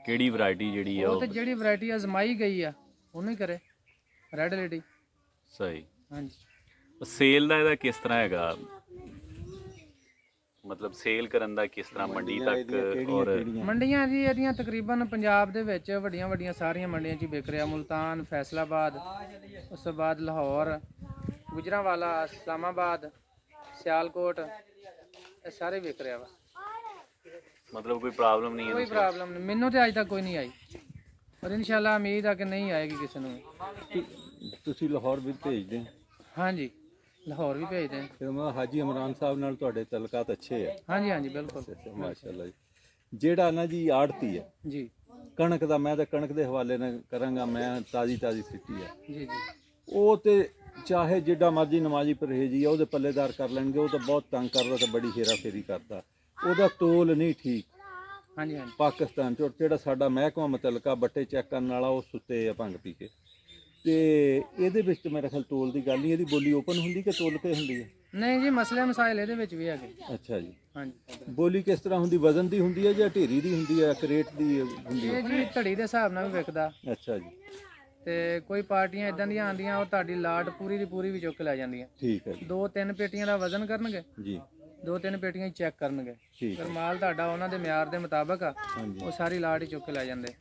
ਕਿਹੜੀ ਵੈਰਾਈਟੀ ਜਿਹੜੀ ਆ ਉਹ ਤੇ ਜਿਹੜੀ ਵੈਰਾਈਟੀ ਅਜ਼ਮਾਈ ਗਈ ਆ ਉਹਨੂੰ ਹੀ ਕਰੇ, ਰੈੱਡ ਲੇਡੀ। ਸਹੀ। ਹਾਂਜੀ। ਸੇਲ ਦਾ ਇਹਦਾ ਕਿਸ ਤਰ੍ਹਾਂ ਹੈਗਾ, ਮਤਲਬ ਸੇਲ ਕਰਨ ਦਾ ਕਿਸ ਤਰ੍ਹਾਂ ਮੰਡੀ ਤੱਕ? ਔਰ ਮੰਡੀਆਂ ਜੀ ਇਹਦੀਆਂ ਤਕਰੀਬਨ ਪੰਜਾਬ ਦੇ ਵਿੱਚ ਵੱਡੀਆਂ ਵੱਡੀਆਂ ਸਾਰੀਆਂ ਮੰਡੀਆਂ 'ਚ ਵਿਕ ਰਿਹਾ। ਮੁਲਤਾਨ, ਫੈਸਲਾਬਾਦ, ਉਸ ਤੋਂ ਬਾਅਦ ਲਾਹੌਰ, ਗੁਜਰਾਂਵਾਲਾ, ਇਸਲਾਮਾਬਾਦ, ਸਿਆਲਕੋਟ, ਇਹ ਸਾਰੇ ਵਿਕ ਰਿਹਾ ਵਾ। ਮਤਲਬ ਕੋਈ ਪ੍ਰੋਬਲਮ ਨਹੀਂ ਹੈ? ਕੋਈ ਪ੍ਰੋਬਲਮ ਨਹੀਂ, ਮੈਨੂੰ ਤੇ ਅੱਜ ਤੱਕ ਕੋਈ ਨਹੀਂ ਆਈ। ਪਰ ਇਨਸ਼ਾਅੱਲਾ ਉਮੀਦ ਆ ਕਿ ਨਹੀਂ ਆਏਗੀ ਕਿਸੇ ਨੂੰ ਵੀ। ਤੁਸੀਂ ਲਾਹੌਰ ਵੀ ਭੇਜਦੇ ਹੋ? ਹਾਂਜੀ ਲਾਹੌਰ ਵੀ ਭੇਜਦੇ ਹਾਂ। ਫਿਰ ਮੈਂ ਹਾਜੀ ਇਮਰਾਨ ਸਾਹਿਬ ਨਾਲ ਤੁਹਾਡੇ ਤਲਕਾਤ ਅੱਛੇ ਆ? ਹਾਂਜੀ ਹਾਂਜੀ ਬਿਲਕੁਲ ਮਾਸ਼ਾਅੱਲਾ ਜੀ। ਜਿਹੜਾ ਨਾ ਜੀ ਆੜਤੀ ਹੈ ਜੀ ਕਣਕ ਦਾ, ਮੈਂ ਤਾਂ ਕਣਕ ਦੇ ਹਵਾਲੇ ਨਾਲ ਕਰਾਂਗਾ, ਮੈਂ ਤਾਜ਼ੀ ਸਿੱਟੀ ਹੈ, ਜੀ ਜੀ ਉਹ ਤੇ ਚਾਹੇ ਜਿੱਡਾ ਮਰਜ਼ੀ ਨਮਾਜ਼ੀ ਪਰਹੇਜੀ ਆ ਉਹਦੇ ਪੱਲੇਦਾਰ ਕਰ ਲੈਣਗੇ, ਉਹ ਤਾਂ ਬਹੁਤ ਤੰਗ ਕਰਦਾ ਤੇ ਬੜੀ ਹੇਰਾ ਫੇਰੀ ਕਰਦਾ, ਉਹਦਾ ਤੋਲ ਨਹੀਂ ਠੀਕ। ਹਾਂਜੀ ਹਾਂਜੀ ਪਾਕਿਸਤਾਨ ਚ ਜਿਹੜਾ ਸਾਡਾ ਮਹਿਕਮਾ ਮੁਤਲਕਾ ਬੱਟੇ ਚੈੱਕ ਕਰਨ ਵਾਲਾ, ਉਹ ਸੁੱਤੇ ਆ ਭੰਗ ਪੀ ਕੇ, ਤੇ ਇਹਦੇ ਵਿੱਚ ਮੇਰੇ ਖਿਆਲ ਤੋਲ ਦੀ ਗੱਲ ਨਹੀਂ, ਇਹਦੀ ਬੋਲੀ ਓਪਨ ਹੁੰਦੀ ਕਿ ਤੋਲ ਕੇ ਹੁੰਦੀ ਹੈ? ਨਹੀਂ ਜੀ ਮਸਲੇ ਮਸਾਇਲ ਇਹਦੇ ਵਿੱਚ ਵੀ ਹੈਗੇ। ਅੱਛਾ ਜੀ। ਹਾਂਜੀ ਬੋਲੀ ਕਿਸ ਤਰ੍ਹਾਂ ਹੁੰਦੀ? ਵਜ਼ਨ ਦੀ ਹੁੰਦੀ ਹੈ ਜਾਂ ਢੇਰੀ ਦੀ ਹੁੰਦੀ ਹੈ, ਕਰੇਟ ਦੀ ਹੁੰਦੀ ਹੈ? ਇਹ ਜੀ ਧੜੀ ਦੇ ਹਿਸਾਬ ਨਾਲ ਵੀ ਵਿਕਦਾ, ਅੱਛਾ ਜੀ, ਤੇ ਕੋਈ ਪਾਰਟੀਆਂ ਇਦਾਂ ਦੀਆਂ ਆਉਂਦੀਆਂ ਉਹ ਤੁਹਾਡੀ ਲਾਟ ਪੂਰੀ ਦੀ ਪੂਰੀ ਵੀ ਚੁੱਕ ਕੇ ਲੈ ਜਾਂਦੀਆਂ। ਠੀਕ ਹੈ ਜੀ। 2-3 ਪੇਟੀਆਂ ਦਾ ਵਜ਼ਨ ਕਰਨਗੇ ਜੀ 2-3 ਪੇਟੀਆਂ ਹੀ ਚੈੱਕ ਕਰਨਗੇ, ਠੀਕ ਫਿਰ ਹੈ। ਮਾਲ ਤੁਹਾਡਾ ਉਹਨਾਂ ਦੇ ਮਿਆਰ ਦੇ ਮੁਤਾਬਕ ਆ, ਹਾਂਜੀ ਉਹ ਸਾਰੀ ਲਾਟ ਹੀ ਚੁੱਕ ਕੇ ਲੈ ਜਾਂਦੇ।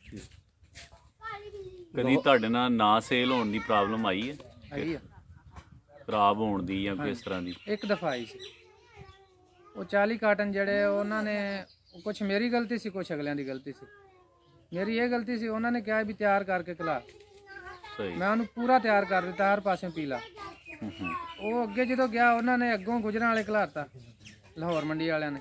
ਕਦੀ ਤੁਹਾਡੇ ਨਾਲ ਨਾ ਸੇਲ ਹੋਣ ਦੀ ਪ੍ਰੋਬਲਮ ਆਈ ਹੈ, ਆਈ ਆ ਖਰਾਬ ਹੋਣ ਦੀ ਜਾਂ ਕਿਸ ਤਰ੍ਹਾਂ ਦੀ? ਇੱਕ ਦਫਾ ਆਈ ਸੀ, ਉਹ 40 ਕਾਟਨ ਜਿਹੜੇ ਉਹਨਾਂ ਨੇ, ਕੁਝ ਮੇਰੀ ਗਲਤੀ ਸੀ ਕੁਝ ਅਗਲਿਆਂ ਦੀ ਗਲਤੀ ਸੀ। ਮੇਰੀ ਇਹ ਗਲਤੀ ਸੀ, ਉਹਨਾਂ ਨੇ ਕਿਹਾ ਵੀ ਤਿਆਰ ਕਰਕੇ ਖਿਲਾ, ਸਹੀ। ਮੈਂ ਉਹਨੂੰ ਪੂਰਾ ਤਿਆਰ ਕਰ ਦਿੱਤਾ, ਹਰ ਪਾਸੇ ਪੀਲਾ। ਹੂੰ ਹੂੰ। ਉਹ ਅੱਗੇ ਜਦੋਂ ਗਿਆ ਉਹਨਾਂ ਨੇ ਅੱਗੋਂ ਗੁਜਰਾਂ ਵਾਲੇ ਖਿਲਾਤਾ, ਲਾਹੌਰ ਮੰਡੀ ਵਾਲਿਆਂ ਨੇ।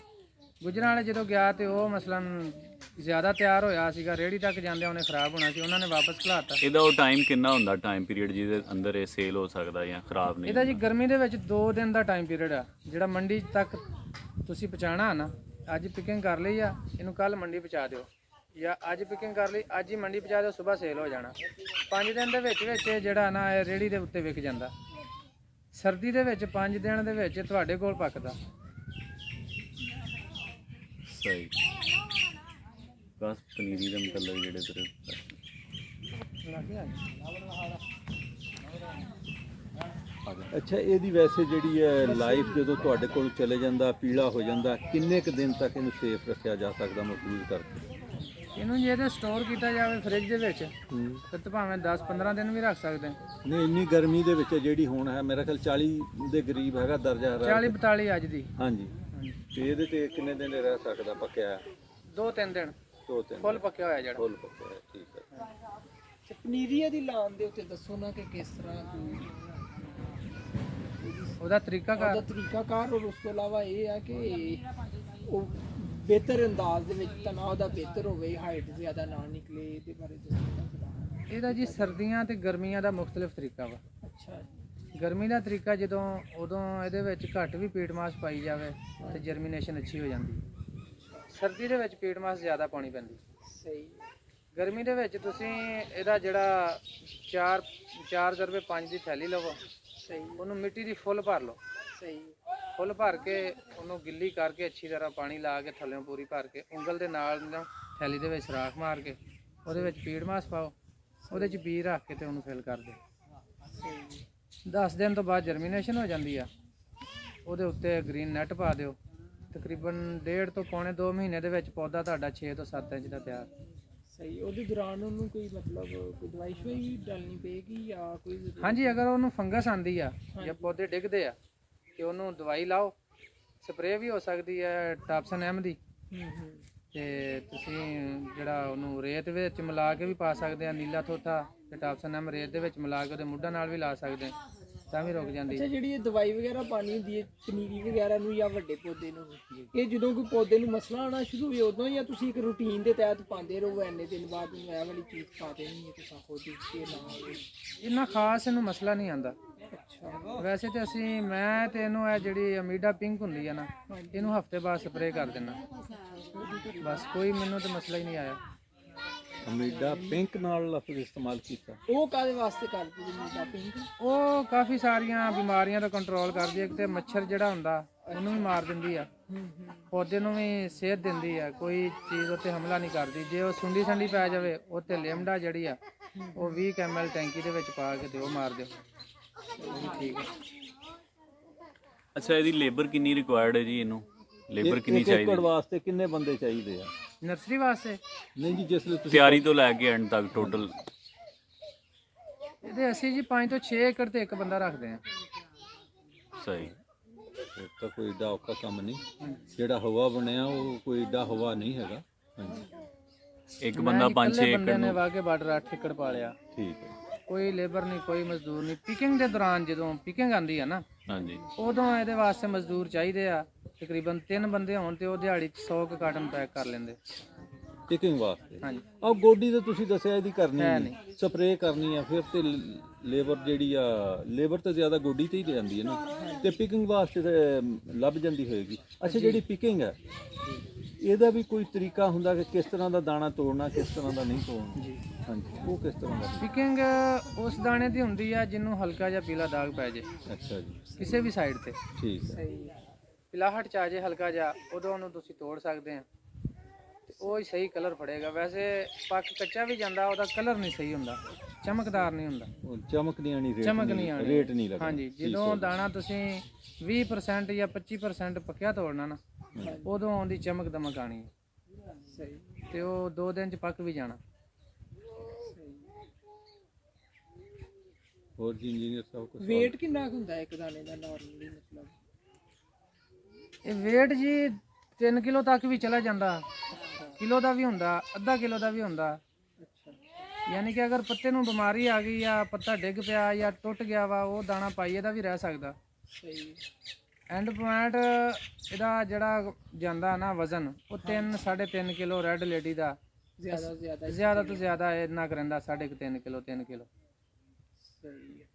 ਗੁਜਰਾਂ ਵਾਲੇ ਜਦੋਂ ਗਿਆ ਤੇ ਉਹ ਮਸਲਨ ਜ਼ਿਆਦਾ ਤਿਆਰ ਹੋਇਆ ਸੀਗਾ, ਰੇੜੀ ਤੱਕ ਜਾਂਦੇ ਉਹਨੇ ਖਰਾਬ ਹੋਣਾ ਸੀ, ਉਹਨਾਂ ਨੇ ਵਾਪਸ ਖਿਲਾਤਾ। ਇਹਦਾ ਉਹ ਟਾਈਮ ਕਿੰਨਾ ਹੁੰਦਾ, ਟਾਈਮ ਪੀਰੀਅਡ ਜਿਹਦੇ ਅੰਦਰ ਇਹ ਸੇਲ ਹੋ ਸਕਦਾ ਜਾਂ ਖਰਾਬ ਨਹੀਂ? ਇਹਦਾ ਜੀ ਗਰਮੀ ਦੇ ਵਿੱਚ 2 ਦਿਨ ਦਾ ਟਾਈਮ ਪੀਰੀਅਡ ਆ, ਜਿਹੜਾ ਮੰਡੀ ਤੱਕ ਤੁਸੀਂ ਪਹੁੰਚਾਣਾ ਨਾ, ਅੱਜ ਪਿਕਿੰਗ ਕਰ ਲਈ ਆ, ਇਹਨੂੰ ਕੱਲ ਮੰਡੀ ਪਹੁੰਚਾ ਦਿਓ, ਜਾਂ ਅੱਜ ਪਿਕਿੰਗ ਕਰ ਲਈ ਅੱਜ ਹੀ ਮੰਡੀ ਪਹੁੰਚਾ ਦਿਓ, ਸਵੇਰ ਸੇਲ ਹੋ ਜਾਣਾ। 5 ਦਿਨ ਦੇ ਵਿੱਚ ਇਹ ਜਿਹੜਾ ਨਾ ਇਹ ਰੇੜੀ ਦੇ ਉੱਤੇ ਵਿਕ ਜਾਂਦਾ। ਸਰਦੀ ਦੇ ਵਿੱਚ 5 ਦਿਨ ਦੇ ਵਿੱਚ ਤੁਹਾਡੇ ਕੋਲ ਪੱਕਦਾ। ਸਹੀ। ਬਸ ਪਨੀਰੀ ਦੇ ਮਤਲਬ ਜਿਹੜੇ ਤੇਰੇ ਅੱਛਾ, ਇਹਦੀ ਵੈਸੇ ਜਿਹੜੀ ਹੈ ਲਾਈਫ ਜਦੋਂ ਤੁਹਾਡੇ ਕੋਲ ਚਲੇ ਜਾਂਦਾ, ਪੀਲਾ ਹੋ ਜਾਂਦਾ, ਕਿੰਨੇ ਕੁ ਦਿਨ ਤੱਕ ਇਹਨੂੰ ਸੇਫ ਰੱਖਿਆ ਜਾ ਸਕਦਾ ਮਹਿਫੂਜ਼ ਕਰਕੇ? ਇਹਨੂੰ ਜੇ ਤੇ ਸਟੋਰ ਕੀਤਾ ਜਾਵੇ ਫ੍ਰਿਜ ਦੇ ਵਿੱਚ ਫਿਰ ਤਾਂ ਭਾਵੇਂ 10-15 ਦਿਨ ਵੀ ਰੱਖ ਸਕਦੇ। ਨਹੀਂ, ਇੰਨੀ ਗਰਮੀ ਦੇ ਵਿੱਚ ਜਿਹੜੀ ਹੁਣ ਹੈ, ਮੇਰਾ ਖਿਆਲ 40 ਦੇ ਕਰੀਬ ਹੈਗਾ ਦਰਜਾ ਹਰਾਰਤ। 40-42 ਅੱਜ ਦੀ। ਹਾਂਜੀ, ਤੇ ਇਹਦੇ ਤੇ ਕਿੰਨੇ ਦਿਨ ਰਹਿ ਸਕਦਾ ਪੱਕਿਆ? 2-3 ਦਿਨ 2-3 ਫੁੱਲ ਪੱਕਿਆ ਹੋਇਆ ਜਿਹੜਾ। ਫੁੱਲ ਪੱਕਿਆ ਹੋਇਆ, ਠੀਕ ਹੈ। ਤੇ ਪਨੀਰੀਆਂ ਦੀ ਲਾਉਣ ਦੇ ਉੱਤੇ ਦੱਸੋ ਨਾ ਕਿ ਕਿਸ ਤਰ੍ਹਾਂ ਉਹਦਾ ਤਰੀਕਾ ਉਹਦਾ ਤਰੀਕਾਕਾਰ, ਔਰ ਉਸ ਤੋਂ ਇਲਾਵਾ ਇਹ ਆ ਕਿ ਉਹ ਬਿਹਤਰ ਅੰਦਾਜ਼ ਦੇ ਵਿੱਚ ਤਣਾਅ ਦਾ ਬਿਹਤਰ ਹੋਵੇ, ਹਾਈਟ ਜ਼ਿਆਦਾ ਨਾ ਨਿਕਲੇ, ਇਹਦੇ ਬਾਰੇ ਦੱਸੋ। ਇਹਦਾ ਜੀ ਸਰਦੀਆਂ ਤੇ ਗਰਮੀਆਂ ਦਾ ਮੁxtਲਿਫ ਤਰੀਕਾ ਵਾ। ਅੱਛਾ, ਗਰਮੀ ਦਾ ਤਰੀਕਾ ਉਦੋਂ ਇਹਦੇ ਵਿੱਚ ਘੱਟ ਵੀ ਪੀਟਮਾਸ ਪਾਈ ਜਾਵੇ ਤੇ ਜਰਮੀਨੇਸ਼ਨ ਅੱਛੀ ਹੋ ਜਾਂਦੀ। ਸਰਦੀ ਦੇ ਵਿੱਚ ਪੀਟਮਾਸ ਜ਼ਿਆਦਾ ਪਾਉਣੀ ਪੈਂਦੀ। ਸਹੀ। ਗਰਮੀ ਦੇ ਵਿੱਚ ਤੁਸੀਂ ਇਹਦਾ ਜਿਹੜਾ 4 ਜ਼ਰਬੇ 5 ਦੀ ਥੈਲੀ ਲਵੋ, ਸਹੀ, ਉਹਨੂੰ ਮਿੱਟੀ ਦੀ ਫੁੱਲ ਭਰ ਲਓ, ਸਹੀ, ਫੁੱਲ ਭਰ ਕੇ ਉਹਨੂੰ ਗਿੱਲੀ ਕਰਕੇ ਅੱਛੀ ਤਰ੍ਹਾਂ ਪਾਣੀ ਲਾ ਕੇ ਥੱਲੇੋਂ ਪੂਰੀ ਭਰ ਕੇ ਉਂਗਲ ਦੇ ਨਾਲ ਨਾ ਥੈਲੀ ਦੇ ਵਿੱਚ ਸੁਰਾਖ ਮਾਰ ਕੇ ਉਹਦੇ ਵਿੱਚ ਪੀਟਮਾਸ ਪਾਓ, ਉਹਦੇ 'ਚ ਬੀਜ ਰੱਖ ਕੇ ਤੇ ਉਹਨੂੰ ਫਿਲ ਕਰ ਦਿਓ। 10 ਦਿਨ ਤੋਂ ਬਾਅਦ ਜਰਮੀਨੇਸ਼ਨ ਹੋ ਜਾਂਦੀ ਆ, ਉਹਦੇ ਉੱਤੇ ਗ੍ਰੀਨ ਨੈਟ ਪਾ ਦਿਓ। ਤਕਰੀਬਨ 1.5 ਤੋਂ ਪੌਣੇ 2 ਮਹੀਨੇ ਦੇ ਵਿੱਚ ਪੌਦਾ ਤੁਹਾਡਾ 6 ਤੋਂ 7 ਇੰਚ ਦਾ ਤਿਆਰ। ਸਹੀ। ਉਹਦੇ ਦੌਰਾਨ ਉਹਨੂੰ ਕੋਈ ਮਤਲਬ ਕੋਈ ਦਵਾਈ ਸ਼ਵਾਈ ਡਾਲਣੀ ਪਏਗੀ ਜਾਂ ਕੋਈ? ਹਾਂਜੀ, ਅਗਰ ਉਹਨੂੰ ਫੰਗਸ ਆਂਦੀ ਆ ਜਾਂ ਪੌਦੇ ਡਿੱਗਦੇ ਆ ਤੇ ਉਹਨੂੰ ਦਵਾਈ ਲਾਓ, ਸਪਰੇਅ ਵੀ ਹੋ ਸਕਦੀ ਹੈ ਟਾਪਸਨ ਐਮ ਦੀ, ਤੇ ਤੁਸੀਂ ਜਿਹੜਾ ਉਹਨੂੰ ਰੇਤ ਵਿੱਚ ਮਿਲਾ ਕੇ ਵੀ ਪਾ ਸਕਦੇ ਆ, ਨੀਲਾ ਥੋਥਾ ਤੇ ਟਾਪਸਨ ਐਮ ਰੇਤ ਦੇ ਵਿੱਚ ਮਿਲਾ ਕੇ ਉਹਦੇ ਮੁੱਢਾਂ ਨਾਲ ਵੀ ਲਾ ਸਕਦੇ, ਤਾਂ ਵੀ ਰੁਕ ਜਾਂਦੀ। ਅੱਛਾ, ਜਿਹੜੀ ਇਹ ਦਵਾਈ ਵਗੈਰਾ ਪਾਣੀ ਹੁੰਦੀ ਹੈ ਪਨੀਰੀ ਵਗੈਰਾ ਨੂੰ ਜਾਂ ਵੱਡੇ ਪੌਦੇ ਨੂੰ, ਇਹ ਜਦੋਂ ਕੋਈ ਪੌਦੇ ਨੂੰ ਮਸਲਾ ਆਉਣਾ ਸ਼ੁਰੂ ਹੋਵੇ ਉਦੋਂ, ਜਾਂ ਤੁਸੀਂ ਇੱਕ ਰੂਟੀਨ ਦੇ ਤਹਿਤ ਪਾਉਂਦੇ ਰਹੋ, ਇੰਨੇ ਦਿਨ ਬਾਅਦ ਨੂੰ ਇਹ ਵਾਲੀ ਚੀਜ਼ ਪਾ ਦੇਣੀ ਹੈ ਤੁਸੀਂ ਖੁਦ ਹੀ ਕਿ ਨਾ ਹੋਵੇ? ਇੰਨਾ ਖਾਸ ਇਹਨੂੰ ਮਸਲਾ ਨਹੀਂ ਆਂਦਾ। ਅੱਛਾ, ਵੈਸੇ ਤੇ ਮੈਂ ਤੇ ਇਹਨੂੰ ਇਹ ਜਿਹੜੀ ਅਮੀਡਾ ਪਿੰਕ ਹੁੰਦੀ ਆ ਨਾ, ਇਹਨੂੰ ਹਫਤੇ ਬਾਅਦ ਸਪਰੇਅ ਕਰ ਦਿੰਦਾ, ਬਸ ਕੋਈ ਮੈਨੂੰ ਤੇ ਮਸਲਾ ਹੀ ਨਹੀਂ ਆਇਆ। ਅਮੀਡਾ ਪਿੰਕ ਨਾਲ ਲਫ਼ਜ਼ ਇਸਤੇਮਾਲ ਕੀਤਾ, ਉਹ ਕਾਹਦੇ ਵਾਸਤੇ ਕਰਦੇ ਜੀ ਅਮੀਡਾ ਪਿੰਕ? ਉਹ ਕਾਫੀ ਸਾਰੀਆਂ ਬਿਮਾਰੀਆਂ ਦਾ ਕੰਟਰੋਲ ਕਰਦੀ ਹੈ, ਤੇ ਮੱਛਰ ਜਿਹੜਾ ਹੁੰਦਾ ਉਹਨੂੰ ਵੀ ਮਾਰ ਦਿੰਦੀ ਆ, ਪੌਦੇ ਨੂੰ ਵੀ ਸਿਹਤ ਦਿੰਦੀ ਆ, ਕੋਈ ਚੀਜ਼ ਉੱਤੇ ਹਮਲਾ ਨਹੀਂ ਕਰਦੀ। ਜੇ ਉਹ ਸੁੰਡੀ ਸੰਡੀ ਪੈ ਜਾਵੇ ਉੱਤੇ ਲਿਮਡਾ ਜਿਹੜੀ ਆ ਉਹ 20 ml ਟੈਂਕੀ ਦੇ ਵਿੱਚ ਪਾ ਕੇ ਤੇ ਉਹ ਮਾਰ ਦਿਓ, ਠੀਕ ਹੈ। ਅੱਛਾ, ਇਹਦੀ ਲੇਬਰ ਕਿੰਨੀ ਰਿਕੁਆਇਰਡ ਹੈ ਜੀ? ਇਹਨੂੰ ਲੇਬਰ ਕਿੰਨੀ ਇੱਕ ਏਕੜ ਚਾਹੀਦੀ ਵਾਸਤੇ ਕਿੰਨੇ ਬੰਦੇ ਚਾਹੀਦੇ ਆ? ਨਰਸਰੀ ਵਾਸਤੇ ਨਹੀਂ ਜੀ, ਜਿਸ ਲਈ ਤੁਸੀਂ ਤਿਆਰੀ ਤੋਂ ਲੈ ਕੇ ਐਂਡ ਤੱਕ ਟੋਟਲ? ਇਹਦੇ ਅਸੀਂ ਜੀ 5 ਤੋਂ 6 ਏਕੜ ਤੇ ਇੱਕ ਬੰਦਾ ਰੱਖਦੇ ਆ। ਸਹੀ। ਇਹ ਤਾਂ ਕੋਈ ਏਡਾ ਔਖਾ ਕੰਮ ਨਹੀਂ, ਜਿਹੜਾ ਹਵਾ ਬਣਿਆ ਉਹ ਕੋਈ ਏਡਾ ਹਵਾ ਨਹੀਂ ਹੈਗਾ। ਹਾਂਜੀ, ਇੱਕ ਬੰਦਾ 5-6 ਬੰਦੇ ਏਕੜ ਨੇ ਨੂੰ ਵਾ ਕੇ ਬਾਰਡਰ 8 ਏਕੜ ਪਾ ਲਿਆ। ਠੀਕ ਹੈ। ਕੋਈ ਲੇਬਰ ਨਹੀਂ, ਕੋਈ ਮਜ਼ਦੂਰ ਨਹੀਂ। ਪਿਕਿੰਗ ਦੇ ਦੌਰਾਨ ਜਦੋਂ ਪਿਕਿੰਗ ਆਂਦੀ ਆ ਨਾ, ਹਾਂਜੀ ਉਦੋਂ ਇਹਦੇ ਵਾਸਤੇ ਮਜ਼ਦੂਰ ਚਾਹੀਦੇ ਆ। ਤਕਰੀਬਨ 3 ਬੰਦੇ ਹੋਣ ਤੇ ਉਹ ਦਿਹਾੜੀ 'ਚ 100 ਕੁ ਕਾਟਨ ਪੈਕ ਕਰ ਲੈਂਦੇ। ਪਿਕਿੰਗ ਵਾਸਤੇ। ਹਾਂਜੀ। ਆਹ ਗੋਡੀ ਤਾਂ ਤੁਸੀਂ ਦੱਸਿਆ ਇਹਦੀ ਕਰਨੀ ਹੈ ਨਹੀਂ, ਸਪਰੇਅ ਕਰਨੀ ਆ, ਫਿਰ ਤੇ ਲੇਬਰ ਜਿਹੜੀ ਆ, ਲੇਬਰ ਤਾਂ ਜ਼ਿਆਦਾ ਗੋਡੀ ਤੇ ਹੀ ਜਾਂਦੀ ਹੈ ਨਾ, ਤੇ ਪਿਕਿੰਗ ਵਾਸਤੇ ਤਾਂ ਲੱਭ ਜਾਂਦੀ ਹੋਏਗੀ। ਅੱਛਾ, ਜਿਹੜੀ ਪਿਕਿੰਗ ਹੈ ਇਹਦਾ ਵੀ ਕੋਈ ਤਰੀਕਾ ਹੁੰਦਾ ਕਿ ਕਿਸ ਤਰ੍ਹਾਂ ਦਾ ਦਾਣਾ ਤੋੜਨਾ, ਕਿਸ ਤਰ੍ਹਾਂ ਦਾ ਨਹੀਂ ਤੋੜਨਾ? ਜੀ ਹਾਂਜੀ, ਉਹ ਕਿਸ ਤਰ੍ਹਾਂ ਦਾ? ਪਿਕਿੰਗ ਉਸ ਦਾਣੇ ਦੀ ਹੁੰਦੀ ਆ ਜਿਹਨੂੰ ਹਲਕਾ ਜਿਹਾ ਪੀਲਾ ਦਾਗ ਪੈ ਜੇ ਅੱਛਾ ਜੀ, ਕਿਸੇ ਵੀ ਸਾਈਡ ਤੇ। ਠੀਕ ਹੈ। ਸਹੀ ਹੈ। ਪਿਲਾਹਟ ਚ ਆ ਜੇ ਹਲਕਾ ਜਿਹਾ, ਉਦੋਂ ਉਹਨੂੰ ਤੁਸੀਂ ਤੋੜ ਸਕਦੇ ਆ ਤੇ ਉਹ ਹੀ ਸਹੀ ਕਲਰ ਫੜੇਗਾ। ਵੈਸੇ ਪੱਕ ਕੱਚਾ ਵੀ ਜਾਂਦਾ, ਉਹਦਾ ਕਲਰ ਨਹੀਂ ਸਹੀ ਹੁੰਦਾ, ਚਮਕਦਾਰ ਨਹੀਂ ਹੁੰਦਾ। ਉਹ ਚਮਕ ਨਹੀਂ ਆਣੀ, ਚਮਕ ਨਹੀਂ ਆਣੀ, ਰੇਟ ਨਹੀਂ ਲੱਗਦਾ। ਹਾਂਜੀ। ਜਦੋਂ ਦਾਣਾ ਤੁਸੀਂ 20% ਜਾਂ 25% ਪੱਕਿਆ ਤੋੜਨਾ ਨਾ, ਉਦੋਂ ਆਉਂਦੀ ਚਮਕ ਦਮਕ ਆਣੀ ਹੈ। ਸਹੀ। ਤੇ ਉਹ 2 ਦਿਨ ਚ ਪੱਕ ਵੀ ਜਾਣਾ। ਹੋਰ ਜੀ ਇੰਜੀਨੀਅਰ ਸਾਹਿਬ ਕੁਝ weight ਕਿੰਨਾ ਕੁ ਹੁੰਦਾ ਇੱਕ ਦਾਣੇ ਦਾ ਨਾਰਮਲੀ? ਮਤਲਬ ਇਹ weight ਜੀ 3 ਕਿਲੋ ਤੱਕ ਵੀ ਚਲਾ ਜਾਂਦਾ, ਕਿਲੋ ਦਾ ਵੀ ਹੁੰਦਾ, ਅੱਧਾ ਕਿਲੋ ਦਾ ਵੀ ਹੁੰਦਾ। ਅੱਛਾ। ਯਾਨੀ ਕਿ ਅਗਰ ਪੱਤੇ ਨੂੰ ਬਿਮਾਰੀ ਆ ਗਈ ਜਾਂ ਪੱਤਾ ਡਿੱਗ ਪਿਆ ਜਾਂ ਟੁੱਟ ਗਿਆ ਵਾ, ਉਹ ਦਾਣਾ ਪਾਈਏ ਦਾ ਵੀ ਰਹਿ ਸਕਦਾ। ਸਹੀ। ਐਂਡ ਪੁਆਇੰਟ ਇਹਦਾ ਜਿਹੜਾ ਜਾਂਦਾ ਨਾ ਵਜ਼ਨ, ਉਹ 3-3.5 ਕਿਲੋ ਰੈੱਡ ਲੇਡੀ ਦਾ ਜ਼ਿਆਦਾ ਤੋਂ ਜ਼ਿਆਦਾ ਇੰਨਾ ਕੁ ਰਹਿੰਦਾ, 3.5 ਕਿਲੋ 3 ਕਿਲੋ। ਸਹੀ ਹੈ।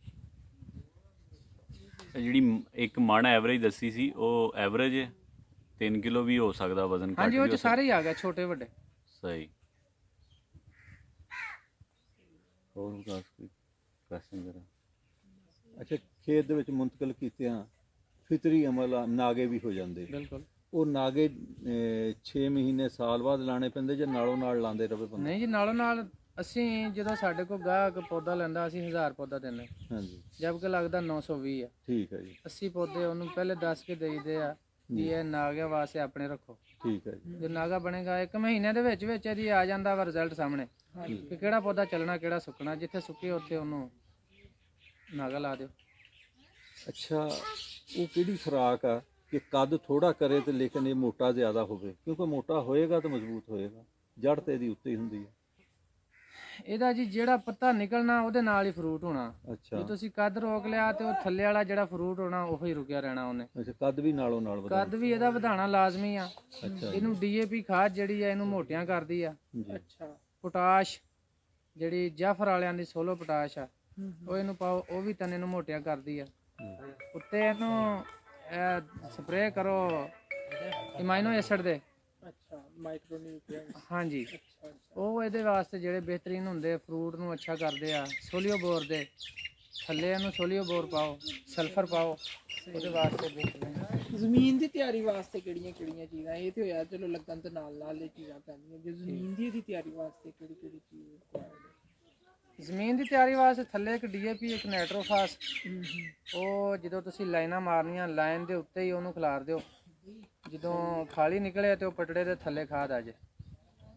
ਜਿਹੜੀ ਇੱਕ ਮਣ ਐਵਰੇਜ ਦੱਸੀ ਸੀ, ਉਹ ਐਵਰੇਜ ਹੈ? 3 ਕਿਲੋ ਵੀ ਹੋ ਸਕਦਾ ਵਜ਼ਨ ਘੱਟ ਹਾਂਜੀ, ਵੀ ਉਹ ਹੋ ਚ ਸਕਦਾ। ਸਾਰੇ ਹੀ ਆ ਗਏ, ਛੋਟੇ ਵੱਡੇ। ਸਹੀ। ਹੋਰ ਵਿਕਾਸ ਕੋਈ ਕੁਐਸਚਨ ਜਰਾ? ਅੱਛਾ, ਖੇਤ ਦੇ ਵਿੱਚ ਮੁੰਤਕਲ ਕੀਤਿਆਂ ਫਿਤਰੀ ਅਮਲ ਆ, ਨਾਗੇ ਵੀ ਹੋ ਜਾਂਦੇ। ਬਿਲਕੁਲ। ਉਹ ਨਾਗੇ 6 ਮਹੀਨੇ ਸਾਲ ਬਾਅਦ ਲਾਣੇ ਪੈਂਦੇ ਜਾਂ ਨਾਲੋਂ ਨਾਲ ਲਾਉਂਦੇ ਰਵੇ ਬੰਦਾ? ਨਹੀਂ ਜੀ, ਨਾਲੋਂ ਨਾਲ। ਅਸੀਂ ਜਦੋਂ ਸਾਡੇ ਕੋਲ ਗਾਹਕ ਪੌਦਾ ਲੈਂਦਾ, ਅਸੀਂ 1000 ਪੌਦਾ ਦਿੰਦੇ, ਹਾਂਜੀ, ਜਦ ਕਿ ਲੱਗਦਾ 920 ਆ। ਠੀਕ ਹੈ ਜੀ, 80 ਪੌਦੇ ਉਹਨੂੰ ਪਹਿਲੇ ਦੱਸ ਕੇ ਦੇਈਦੇ ਆ ਵੀ ਇਹ ਨਾਗਿਆਂ ਵਾਸਤੇ ਆਪਣੇ ਰੱਖੋ। ਠੀਕ ਹੈ ਜੀ, ਜੇ ਨਾਗਾ ਬਣੇਗਾ 1 ਮਹੀਨੇ ਦੇ ਵਿੱਚ ਵਿੱਚ ਇਹਦੀ ਆ ਜਾਂਦਾ ਵਾ ਰਿਜ਼ਲਟ ਸਾਹਮਣੇ ਕਿ ਕਿਹੜਾ ਪੌਦਾ ਚੱਲਣਾ, ਕਿਹੜਾ ਸੁੱਕਣਾ। ਜਿੱਥੇ ਸੁੱਕੇ ਉੱਥੇ ਉਹਨੂੰ ਨਾਗਾ ਲਾ ਦਿਓ। ਅੱਛਾ, ਉਹ ਕਿਹੜੀ ਖੁਰਾਕ ਆ ਕਿ ਕੱਦ ਥੋੜਾ ਕਰੇ ਤੇ ਲੇਕਿਨ ਇਹ ਮੋਟਾ ਜ਼ਿਆਦਾ ਹੋਵੇ? ਕਿਉਂਕਿ ਮੋਟਾ ਹੋਏਗਾ ਤਾਂ ਮਜ਼ਬੂਤ ਹੋਏਗਾ, ਜੜ ਤੇ ਇਹਦੀ ਉੱਤੇ ਹੀ ਹੁੰਦੀ ਹੈ। ਇਹਦਾ ਜੀ ਜਿਹੜਾ ਪੱਤਾ ਨਿਕਲਣਾ ਉਹਦੇ ਨਾਲ ਹੀ ਫਰੂਟ ਹੋਣਾ। ਅੱਛਾ, ਜੇ ਤੁਸੀਂ ਕੱਦ ਰੋਕ ਲਿਆ ਤੇ ਉਹ ਥੱਲੇ ਵਾਲਾ ਜਿਹੜਾ ਫਰੂਟ ਹੋਣਾ ਉਹ ਹੀ ਰੁਕਿਆ ਰਹਿਣਾ ਉਹਨੇ। ਅੱਛਾ, ਕੱਦ ਵੀ ਨਾਲੋਂ ਨਾਲ ਵਧਾ? ਕੱਦ ਵੀ ਇਹਦਾ ਵਧਾਣਾ ਲਾਜ਼ਮੀ ਆ। ਅੱਛਾ ਇਹਨੂੰ ਡੀਏਪੀ ਖਾਦ ਜਿਹੜੀ ਆ ਇਹਨੂੰ ਮੋਟਿਆਂ ਕਰਦੀ ਆ। ਜੀ, ਅੱਛਾ। ਪੋਟਾਸ਼ ਜਿਹੜੀ ਜਾਫਰ ਵਾਲਿਆਂ ਦੀ ਸੋਲੋ ਪੋਟਾਸ਼ ਆ, ਉਹ ਇਹਨੂੰ ਪਾਓ, ਉਹ ਵੀ ਤਨੇ ਨੂੰ ਮੋਟਿਆਂ ਕਰਦੀ ਆ। ਉੱਤੇ ਇਹਨੂੰ ਸਪਰੇਅ ਕਰੋ ਇਮਾਈਨੋ ਐਸਿਡ ਦੇ। ਅੱਛਾ, ਮਾਈਕਰੋਨਿਊਟ੍ਰੀਐਂਟਸ। ਹਾਂਜੀ, ਅੱਛਾ। ਉਹ ਇਹਦੇ ਵਾਸਤੇ ਜਿਹੜੇ ਬਿਹਤਰੀਨ ਹੁੰਦੇ, ਫਰੂਟ ਨੂੰ ਅੱਛਾ ਕਰਦੇ ਆ। ਸੋਲੀਓ ਬੋਰ ਦੇ ਥੱਲੇ ਇਹਨੂੰ ਸੋਲੀਓ ਬੋਰ ਪਾਓ, ਸਲਫਰ ਪਾਓ, ਉਹਦੇ ਵਾਸਤੇ ਬਿਹਤਰੀਨ। ਜ਼ਮੀਨ ਦੀ ਤਿਆਰੀ ਵਾਸਤੇ ਕਿਹੜੀਆਂ ਕਿਹੜੀਆਂ ਚੀਜ਼ਾਂ? ਇਹ ਤੇ ਹੋਇਆ ਚਲੋ ਲੱਗਣ ਤੋਂ ਨਾਲ ਨਾਲ ਇਹ ਚੀਜ਼ਾਂ ਪੈਂਦੀਆਂ। ਜੇ ਜ਼ਮੀਨ ਦੀ ਤਿਆਰੀ ਵਾਸਤੇ ਕਿਹੜੀ ਕਿਹੜੀ ਚੀਜ਼ required ਹੈ? ਜ਼ਮੀਨ ਦੀ ਤਿਆਰੀ ਵਾਸਤੇ ਥੱਲੇ ਇੱਕ ਡੀਏਪੀ, ਇੱਕ ਨਾਈਟ੍ਰੋਫਾਸ। ਉਹ ਜਦੋਂ ਤੁਸੀਂ ਲਾਈਨਾਂ ਮਾਰਨੀਆਂ, ਲਾਈਨ ਦੇ ਉੱਤੇ ਹੀ ਉਹਨੂੰ ਖਿਲਾਰ ਦਿਓ। ਜਦੋਂ ਖਾਲੀ ਨਿਕਲੇ ਤੇ ਉਹ ਪਟੜੇ ਦੇ ਥੱਲੇ ਖਾਦ ਆ ਜਾਏ।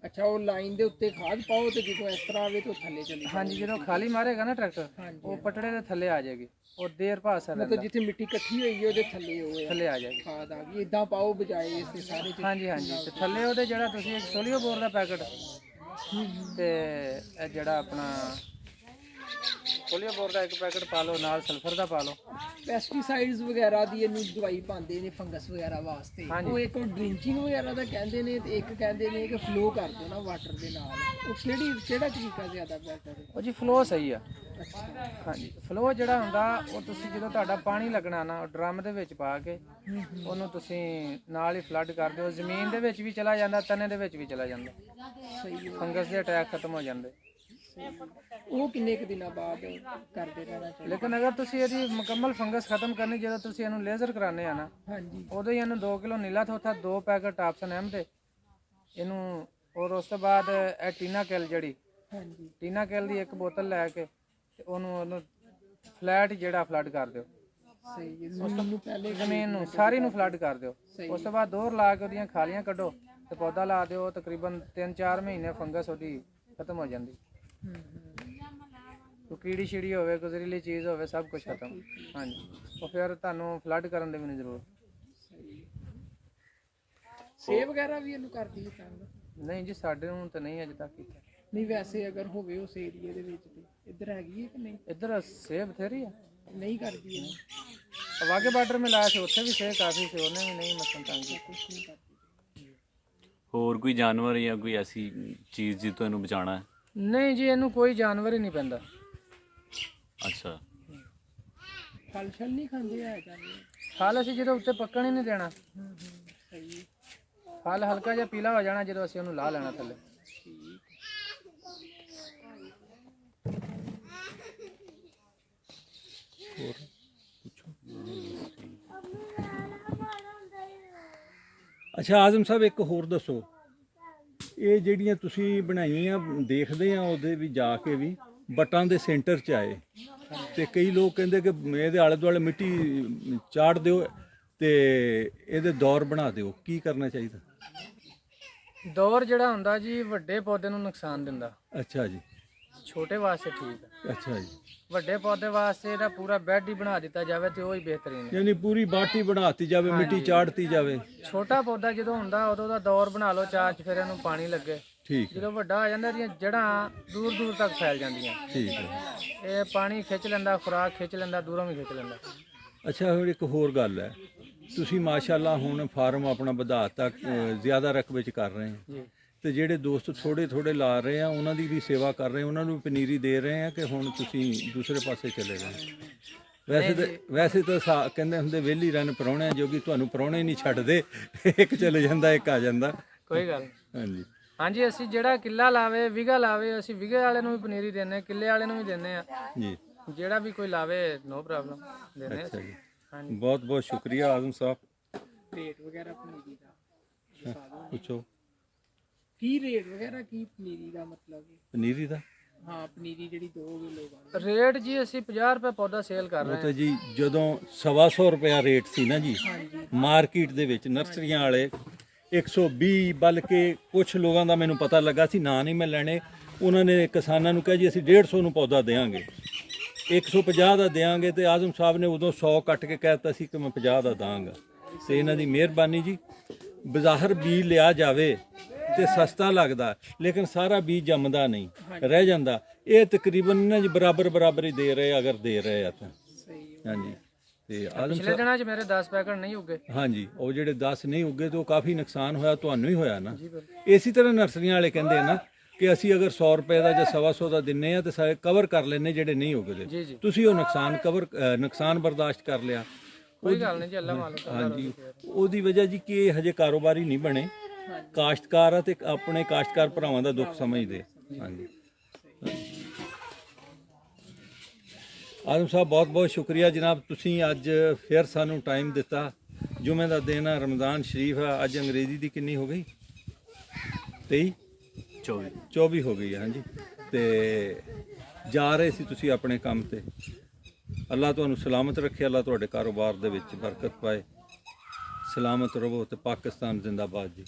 ਅੱਛਾ, ਉਹ ਲਾਈਨ ਦੇ ਉੱਤੇ ਖਾਦ ਪਾਓ ਤੇ ਜਦੋਂ ਇਸ ਤਰ੍ਹਾਂ ਆਵੇ ਤਾਂ ਥੱਲੇ ਚਲੀ ਜਾਏ। ਹਾਂਜੀ, ਜਦੋਂ ਖਾਲੀ ਮਾਰੇਗਾ ਨਾ ਟਰੈਕਟਰ, ਉਹ ਪਟੜੇ ਦੇ ਥੱਲੇ ਆ ਜਾਏਗੀ। ਉਹ ਦੇਰ ਭਾਸਾ ਮਤਲਬ ਜਿੱਥੇ ਮਿੱਟੀ ਇਕੱਠੀ ਹੋਈ ਹੈ ਉਹਦੇ ਥੱਲੇ ਉਹ ਥੱਲੇ ਆ ਜਾਏਗੀ ਖਾਦ ਆ ਗਈ। ਇਦਾਂ ਪਾਓ ਬਜਾਏ ਇਸ ਦੇ ਸਾਰੇ ਚ। ਹਾਂਜੀ ਹਾਂਜੀ। ਤੇ ਥੱਲੇ ਉਹਦੇ ਜਿਹੜਾ ਤੁਸੀਂ ਇੱਕ ਸੋਲੀਓ ਬੋਰ ਦਾ ਪੈਕਟ ਤੇ ਇਹ ਜਿਹੜਾ ਆਪਣਾ ਸੋਲੀਓ ਬੋਰ ਦਾ ਇੱਕ ਪੈਕਟ ਪਾ ਲਓ, ਨਾਲ ਸਲਫਰ ਦਾ ਪਾ ਲਓ। ਪੈਸਟੀਸਾਈਡਸ ਵਗੈਰਾ ਦੀ ਇਹਨੂੰ ਦਵਾਈ ਪਾਉਂਦੇ ਨੇ ਫੰਗਸ ਵਗੈਰਾ ਵਾਸਤੇ। ਉਹ ਇੱਕ ਡਰਿੰਚਿੰਗ ਵਗੈਰਾ ਦਾ ਕਹਿੰਦੇ ਨੇ ਤੇ ਇੱਕ ਕਹਿੰਦੇ ਨੇ ਕਿ ਫਲੋ ਕਰ ਦਿਓ ਨਾ ਵਾਟਰ ਦੇ ਨਾਲ। ਉਹ ਕਿਹੜਾ ਤਰੀਕਾ ਜ਼ਿਆਦਾ ਬੈਟਰ ਹੈ? ਉਹ ਜੀ ਫਲੋ ਸਹੀ ਆ। ਹਾਂਜੀ, ਫਲੋ ਜਿਹੜਾ ਹੁੰਦਾ ਉਹ ਤੁਸੀਂ ਜਦੋਂ ਤੁਹਾਡਾ ਪਾਣੀ ਲੱਗਣਾ ਨਾ, ਉਹ ਡਰਮ ਦੇ ਵਿੱਚ ਪਾ ਕੇ ਉਹਨੂੰ ਤੁਸੀਂ ਨਾਲ ਹੀ ਫਲੱਡ ਕਰ ਦਿਓ। ਜ਼ਮੀਨ ਦੇ ਵਿੱਚ ਵੀ ਚਲਾ ਜਾਂਦਾ, ਤਣੇ ਦੇ ਵਿੱਚ ਵੀ ਚਲਾ ਜਾਂਦਾ। ਸਹੀ ਹੈ। ਫੰਗਸ ਦੇ ਅਟੈਕ ਖਤਮ ਹੋ ਜਾਂਦੇ। ਉਹ ਕਿੰਨੇ ਕੁ ਦਿਨਾਂ ਬਾਅਦ ਕਰਦੇ ਰਹਿਣਾ ਚਾਹੀਦਾ? ਲੇਕਿਨ ਅਗਰ ਤੁਸੀਂ ਇਹਦੀ ਮੁਕੰਮਲ ਫੰਗਸ ਖਤਮ ਕਰਨੀ, ਜਦੋਂ ਤੁਸੀਂ ਇਹਨੂੰ ਲੇਜ਼ਰ ਕਰਾਉਂਦੇ ਆ ਨਾ, ਹਾਂਜੀ। ਉਦੋਂ ਹੀ ਇਹਨੂੰ 2 ਕਿਲੋ ਨੀਲਾ ਥੋਥਾ, 2 ਪੈਕਟ ਟਾਪਸਨ ਐਮ ਦੇ ਇਹਨੂੰ, ਔਰ ਉਸ ਤੋਂ ਬਾਅਦ ਇਹ ਟੀਨਾ ਕੈਲ ਜਿਹੜੀ ਹਾਂਜੀ। ਟੀਨਾ ਕੈਲ ਦੀ 1 ਬੋਤਲ ਲੈ ਕੇ ਤੇ ਉਹਨੂੰ ਫਲੈਟ ਜਿਹੜਾ ਫਲੱਡ ਕਰ ਦਿਓ। ਸਹੀ ਹੈ। ਜ਼ਮੀਨ ਨੂੰ ਪਹਿਲੇ ਜ਼ਮੀਨ ਨੂੰ ਸਾਰੀ ਨੂੰ ਫਲੱਡ ਕਰ ਦਿਓ। ਉਸ ਤੋਂ ਬਾਅਦ ਦੋਹਰ ਲਾ ਕੇ ਉਹਦੀਆਂ ਖਾਲੀਆਂ ਕੱਢੋ ਤੇ ਪੌਦਾ ਲਾ ਦਿਓ। ਤਕਰੀਬਨ 3-4 ਮਹੀਨੇ ਫੰਗਸ ਉਹਦੀ ਖਤਮ ਹੋ ਜਾਂਦੀ। ਕੋਈ ਕੀੜੀ ਛਿੜੀ ਹੋਵੇ, ਕੋਈ ਜ਼ਹਿਰੀਲੀ ਚੀਜ਼ ਹੋਵੇ, ਸਭ ਕੁਝ ਖਤਮ। ਹਾਂਜੀ, ਉਹ ਫਿਰ ਤੁਹਾਨੂੰ ਫਲੱਡ ਕਰਨ ਦੀ ਵੀ ਨਹੀਂ ਜ਼ਰੂਰਤ। ਸੇਵ ਵਗੈਰਾ ਵੀ ਇਹਨੂੰ ਕਰਦੀ ਹੈ ਤੰਗ? ਨਹੀਂ ਜੀ ਸਾਡੇ ਨੂੰ ਤਾਂ ਨਹੀਂ ਅਜੇ ਤੱਕ ਕੀਤਾ। ਨਹੀਂ ਵੈਸੇ ਅਗਰ ਹੋਵੇ ਉਸ ਏਰੀਏ ਦੇ ਵਿੱਚ ਤੇ ਇੱਧਰ ਹੈਗੀ ਹੈ ਕਿ ਨਹੀਂ? ਇੱਧਰ ਸੇਬ ਬਥੇਰੀ ਆ। ਨਹੀਂ ਕਰਦੀ ਹੈ ਵਾਗੇ ਬਾਰਡਰ में लाया से ਉੱਥੇ ਵੀ ਸੇ ਕਾਫੀ ਸੇ ਉਹਨੇ ਵੀ ਨਹੀਂ ਮਸਲ ਤੰਗ ਕੀਤਾ। ਕੁਛ ਨਹੀਂ ਕਰਦੀ। ਹੋਰ ਕੋਈ ਜਾਨਵਰ ਜਾਂ ਕੋਈ ਐਸੀ ਚੀਜ਼ ਜੀ ਤੋਂ ਇਹਨੂੰ ਬਚਾਉਣਾ ਹੈ? ਨਹੀਂ ਜੀ ਇਹਨੂੰ ਕੋਈ ਜਾਨਵਰ ਹੀ ਨਹੀਂ ਪੈਂਦਾ। ਅੱਛਾ, ਫਲ ਛਲ ਨਹੀਂ ਖਾਂਦੇ ਹੈ ਜਾਂਦੇ? ਫਲ ਅਸੀਂ ਜਦੋਂ ਉੱਤੇ ਪੱਕਣ ਹੀ ਨਹੀਂ ਦੇਣਾ। ਸਹੀ ਫਲ ਹਲਕਾ ਜਿਹਾ ਪੀਲਾ ਹੋ ਜਾਣਾ ਜਦੋਂ ਅਸੀਂ ਉਹਨੂੰ ਲਾ ਲੈਣਾ ਥੱਲੇ। ਠੀਕ। ਅੱਛਾ ਆਜ਼ਮ ਸਾਹਿਬ ਇੱਕ ਹੋਰ ਦੱਸੋ, ਇਹ ਜਿਹੜੀਆਂ ਤੁਸੀਂ ਬਣਾਈਆਂ ਦੇਖਦੇ ਆ ਉਹਦੇ ਵੀ ਜਾ ਕੇ ਵੀ ਬਟਾਂ ਦੇ ਸੈਂਟਰ 'ਚ ਆਏ ਤੇ ਕਈ ਲੋਕ ਕਹਿੰਦੇ ਕਿ ਇਹਦੇ ਆਲੇ ਦੁਆਲੇ ਮਿੱਟੀ ਚਾੜ ਦਿਓ ਤੇ ਇਹਦੇ ਦੌਰ ਬਣਾ ਦਿਓ, ਕੀ ਕਰਨਾ ਚਾਹੀਦਾ? ਦੌਰ ਜਿਹੜਾ ਹੁੰਦਾ ਜੀ ਵੱਡੇ ਪੌਦੇ ਨੂੰ ਨੁਕਸਾਨ ਦਿੰਦਾ, ਅੱਛਾ ਜੀ, ਛੋਟੇ ਵਾਸਤੇ ਠੀਕ ਹੈ। ਅੱਛਾ ਜੀ, ਵੱਡੇ ਪੌਦੇ ਵਾਸਤੇ ਇਹਦਾ ਪੂਰਾ ਬੈੱਡ ਹੀ ਬਣਾ ਦਿੱਤਾ ਜਾਵੇ ਤੇ ਉਹ ਹੀ ਬਿਹਤਰੀਨ ਹੈ। ਯਾਨੀ ਪੂਰੀ ਬਾਟੀ ਬਣਾਤੀ ਜਾਵੇ, ਮਿੱਟੀ ਚਾੜਤੀ ਜਾਵੇ। ਛੋਟਾ ਪੌਦਾ ਜਦੋਂ ਹੁੰਦਾ ਉਦੋਂ ਦਾ ਦੌਰ ਬਣਾ ਲਓ ਚਾਰ ਚ, ਫਿਰ ਇਹਨੂੰ ਪਾਣੀ ਲੱਗੇ। ਠੀਕ ਹੈ, ਜਦੋਂ ਵੱਡਾ ਹੋ ਜਾਂਦਾ ਇਹਦੀਆਂ ਜੜ੍ਹਾਂ ਦੂਰ ਦੂਰ ਤੱਕ ਫੈਲ ਜਾਂਦੀਆਂ। ਠੀਕ ਹੈ। ਇਹ ਪਾਣੀ ਖਿੱਚ ਲੈਂਦਾ, ਖੁਰਾਕ ਖਿੱਚ ਲੈਂਦਾ, ਦੂਰੋਂ ਵੀ ਖਿੱਚ ਲੈਂਦਾ। ਅੱਛਾ ਹੁਣ ਇੱਕ ਹੋਰ ਗੱਲ ਹੈ, ਤੁਸੀਂ ਮਾਸ਼ਾਅੱਲਾ ਹੁਣ ਫਾਰਮ ਆਪਣਾ ਵਧਾਤਾ, ਜ਼ਿਆਦਾ ਰਕਬੇ 'ਚ ਕਰ ਰਹੇ ਹੋ ਜੀ ਤੇ ਜਿਹੜੇ ਦੋਸਤ ਥੋੜੇ ਥੋੜੇ ਲਾ ਰਹੇ ਆ ਉਹਨਾਂ ਦੀ ਵੀ ਸੇਵਾ ਕਰ ਰਹੇ, ਉਹਨਾਂ ਨੂੰ ਵੀ ਪਨੀਰੀ ਦੇ ਰਹੇ ਆ ਕਿ ਹੁਣ ਤੁਸੀਂ ਦੂਸਰੇ ਪਾਸੇ ਚਲੇ ਗਏ? ਵੈਸੇ ਤਾਂ ਕਹਿੰਦੇ ਹੁੰਦੇ ਵਿਹਲੀ ਰਨ ਪ੍ਰਾਹੁਣਿਆਂ ਜੋਗੀ, ਤੁਹਾਨੂੰ ਪ੍ਰਾਹੁਣੇ ਨਹੀਂ ਛੱਡਦੇ, ਇੱਕ ਚਲੇ ਜਾਂਦਾ ਇੱਕ ਆ ਜਾਂਦਾ। ਕੋਈ ਗੱਲ ਨਹੀਂ। ਹਾਂਜੀ ਹਾਂਜੀ ਅਸੀਂ ਜਿਹੜਾ ਕਿੱਲਾ ਲਾਵੇ ਵਿਗਾ ਲਾਵੇ, ਅਸੀਂ ਵਿਗੇ ਵਾਲੇ ਨੂੰ ਵੀ ਪਨੀਰੀ ਦਿੰਨੇ, ਕਿੱਲੇ ਵਾਲੇ ਨੂੰ ਵੀ ਦਿੰਨੇ ਆ। ਜੀ, ਜਿਹੜਾ ਵੀ ਕੋਈ ਲਾਵੇ ਨੋ ਪ੍ਰੋਬਲਮ ਦਿੰਨੇ ਆ। ਅੱਛਾ ਜੀ, ਹਾਂਜੀ ਬਹੁਤ ਬਹੁਤ ਸ਼ੁਕਰੀਆ ਆਜ਼ਮ ਸਾਹਿਬ। ਰੇਟ ਵਗੈਰਾ ਪਨੀਰੀ ਦਾ ਦੱਸਾ ਦਿਓ। ਪੁੱਛੋ ਕੀ ਰੇਟ ਵਗੈਰਾ ਕੀ ਪਨੀਰੀ ਦਾ ਮਤਲਬ ਹੈ? ਪਨੀਰੀ ਦਾ ਹਾਂ ਪਨੀਰੀ ਜਿਹੜੀ ਦੋਗੇ ਲੋਕਾਂ ਨੂੰ। ਰੇਟ ਜੀ ਅਸੀਂ 50 ਰੁਪਏ ਪੌਦਾ ਸੇਲ ਕਰ ਉਹ ਰਹੇ ਤਾਂ ਜੀ ਜਦੋਂ 125 ਰੁਪਇਆ ਰੇਟ ਸੀ ਨਾ ਜੀ ਮਾਰਕੀਟ ਦੇ ਵਿੱਚ, ਨਰਸਰੀਆਂ ਵਾਲੇ 120, ਬਲਕਿ ਕੁਝ ਲੋਕਾਂ ਦਾ ਮੈਨੂੰ ਪਤਾ ਲੱਗਾ ਸੀ, ਨਾਂ ਨਹੀਂ ਮੈਂ ਲੈਣੇ, ਉਹਨਾਂ ਨੇ ਕਿਸਾਨਾਂ ਨੂੰ ਕਿਹਾ ਜੀ ਅਸੀਂ 150 ਨੂੰ ਪੌਦਾ ਦੇਵਾਂਗੇ, 150 ਦਾ ਦੇਵਾਂਗੇ, ਤੇ ਆਜ਼ਮ ਸਾਹਿਬ ਨੇ ਉਦੋਂ 100 ਕੱਟ ਕੇ ਕਹਿ ਦਿੱਤਾ ਸੀ ਕਿ ਮੈਂ 50 ਦਾ ਦਾਂਗਾ। ਤੇ ਇਹਨਾਂ ਦੀ ਮਿਹਰਬਾਨੀ ਜੀ, ਬਾਜ਼ਾਰ ਬੀਜ ਲਿਆ ਜਾਵੇ ਤੇ ਸਸਤਾ ਲੱਗਦਾ, ਲੇਕਿਨ ਸਾਰਾ ਬੀਜ ਜੰਮਦਾ ਨਹੀਂ, ਰਹਿ ਜਾਂਦਾ। ਇਹ ਤਕਰੀਬਨ ਨਾ ਜੀ ਬਰਾਬਰ ਹੀ ਦੇ ਰਹੇ, ਅਗਰ ਦੇ ਰਹੇ ਆ ਤਾਂ। ਸਹੀ ਹਾਂਜੀ, ਤੇ ਆਜ਼ਮ ਪਿਛਲੇ ਸਾਹਿਬ, ਦਿਨਾਂ 'ਚ ਮੇਰੇ 10 ਪੈਕਟ ਨਹੀਂ ਉੱਗੇ। ਹਾਂਜੀ ਉਹ ਜਿਹੜੇ 10 ਨਹੀਂ ਉੱਗੇ ਤੇ ਉਹ ਕਾਫੀ ਨੁਕਸਾਨ ਹੋਇਆ, ਤੁਹਾਨੂੰ ਹੀ ਹੋਇਆ ਨਾ। ਜੀ ਬਿਲਕੁਲ। ਇਸੇ ਤਰ੍ਹਾਂ ਨਰਸਰੀਆਂ ਵਾਲੇ ਕਹਿੰਦੇ ਆ ਨਾ ਕਿ ਅਸੀਂ ਅਗਰ 100 ਰੁਪਏ ਦਾ ਜਾਂ 125 ਦਾ ਦਿੰਨੇ ਆ ਤੇ ਸਾਰੇ ਕਵਰ ਕਰ ਲੈਨੇ ਜਿਹੜੇ ਨਹੀਂ ਉੱਗਦੇ। ਜੀ ਜੀ ਤੁਸੀਂ ਉਹ ਨੁਕਸਾਨ ਬਰਦਾਸ਼ਤ ਕਰ ਲਿਆ। ਕੋਈ ਗੱਲ ਨਹੀਂ ਜੀ, ਅੱਲਾ ਮਾਲਕ। ਹਾਂਜੀ, ਉਹਦੀ ਵਜ੍ਹਾ ਜੀ ਕਿ ਇਹ ਹਜੇ ਕਾਰੋਬਾਰੀ ਨਹੀਂ ਬਣੇ, ਕਾਸ਼ਤਕਾਰ ਆ ਤੇ ਆਪਣੇ ਕਾਸ਼ਤਕਾਰ ਭਰਾਵਾਂ ਦਾ ਦੁੱਖ ਸਮਝਦੇ। ਹਾਂਜੀ ਆਜ਼ਮ ਸਾਹਿਬ ਬਹੁਤ ਬਹੁਤ ਸ਼ੁਕਰੀਆ ਜਨਾਬ, ਤੁਸੀਂ ਅੱਜ ਫਿਰ ਸਾਨੂੰ ਟਾਈਮ ਦਿੱਤਾ। ਜੁਮੇ ਦਾ ਦਿਨ ਆ, ਰਮਜ਼ਾਨ ਸ਼ਰੀਫ ਆ, ਅੱਜ ਅੰਗਰੇਜ਼ੀ ਦੀ ਕਿੰਨੀ ਹੋ ਗਈ? 23 24 ਹੋ ਗਈ ਹੈ। ਹਾਂਜੀ, ਤੇ ਜਾ ਰਹੇ ਸੀ ਤੁਸੀਂ ਆਪਣੇ ਕੰਮ ਤੇ। ਅੱਲਾ ਤੁਹਾਨੂੰ ਸਲਾਮਤ ਰੱਖੇ, ਅੱਲਾ ਤੁਹਾਡੇ ਕਾਰੋਬਾਰ ਦੇ ਵਿੱਚ ਬਰਕਤ ਪਾਏ, ਸਲਾਮਤ ਰਹੋ ਤੇ ਪਾਕਿਸਤਾਨ ਜ਼ਿੰਦਾਬਾਦ ਜੀ।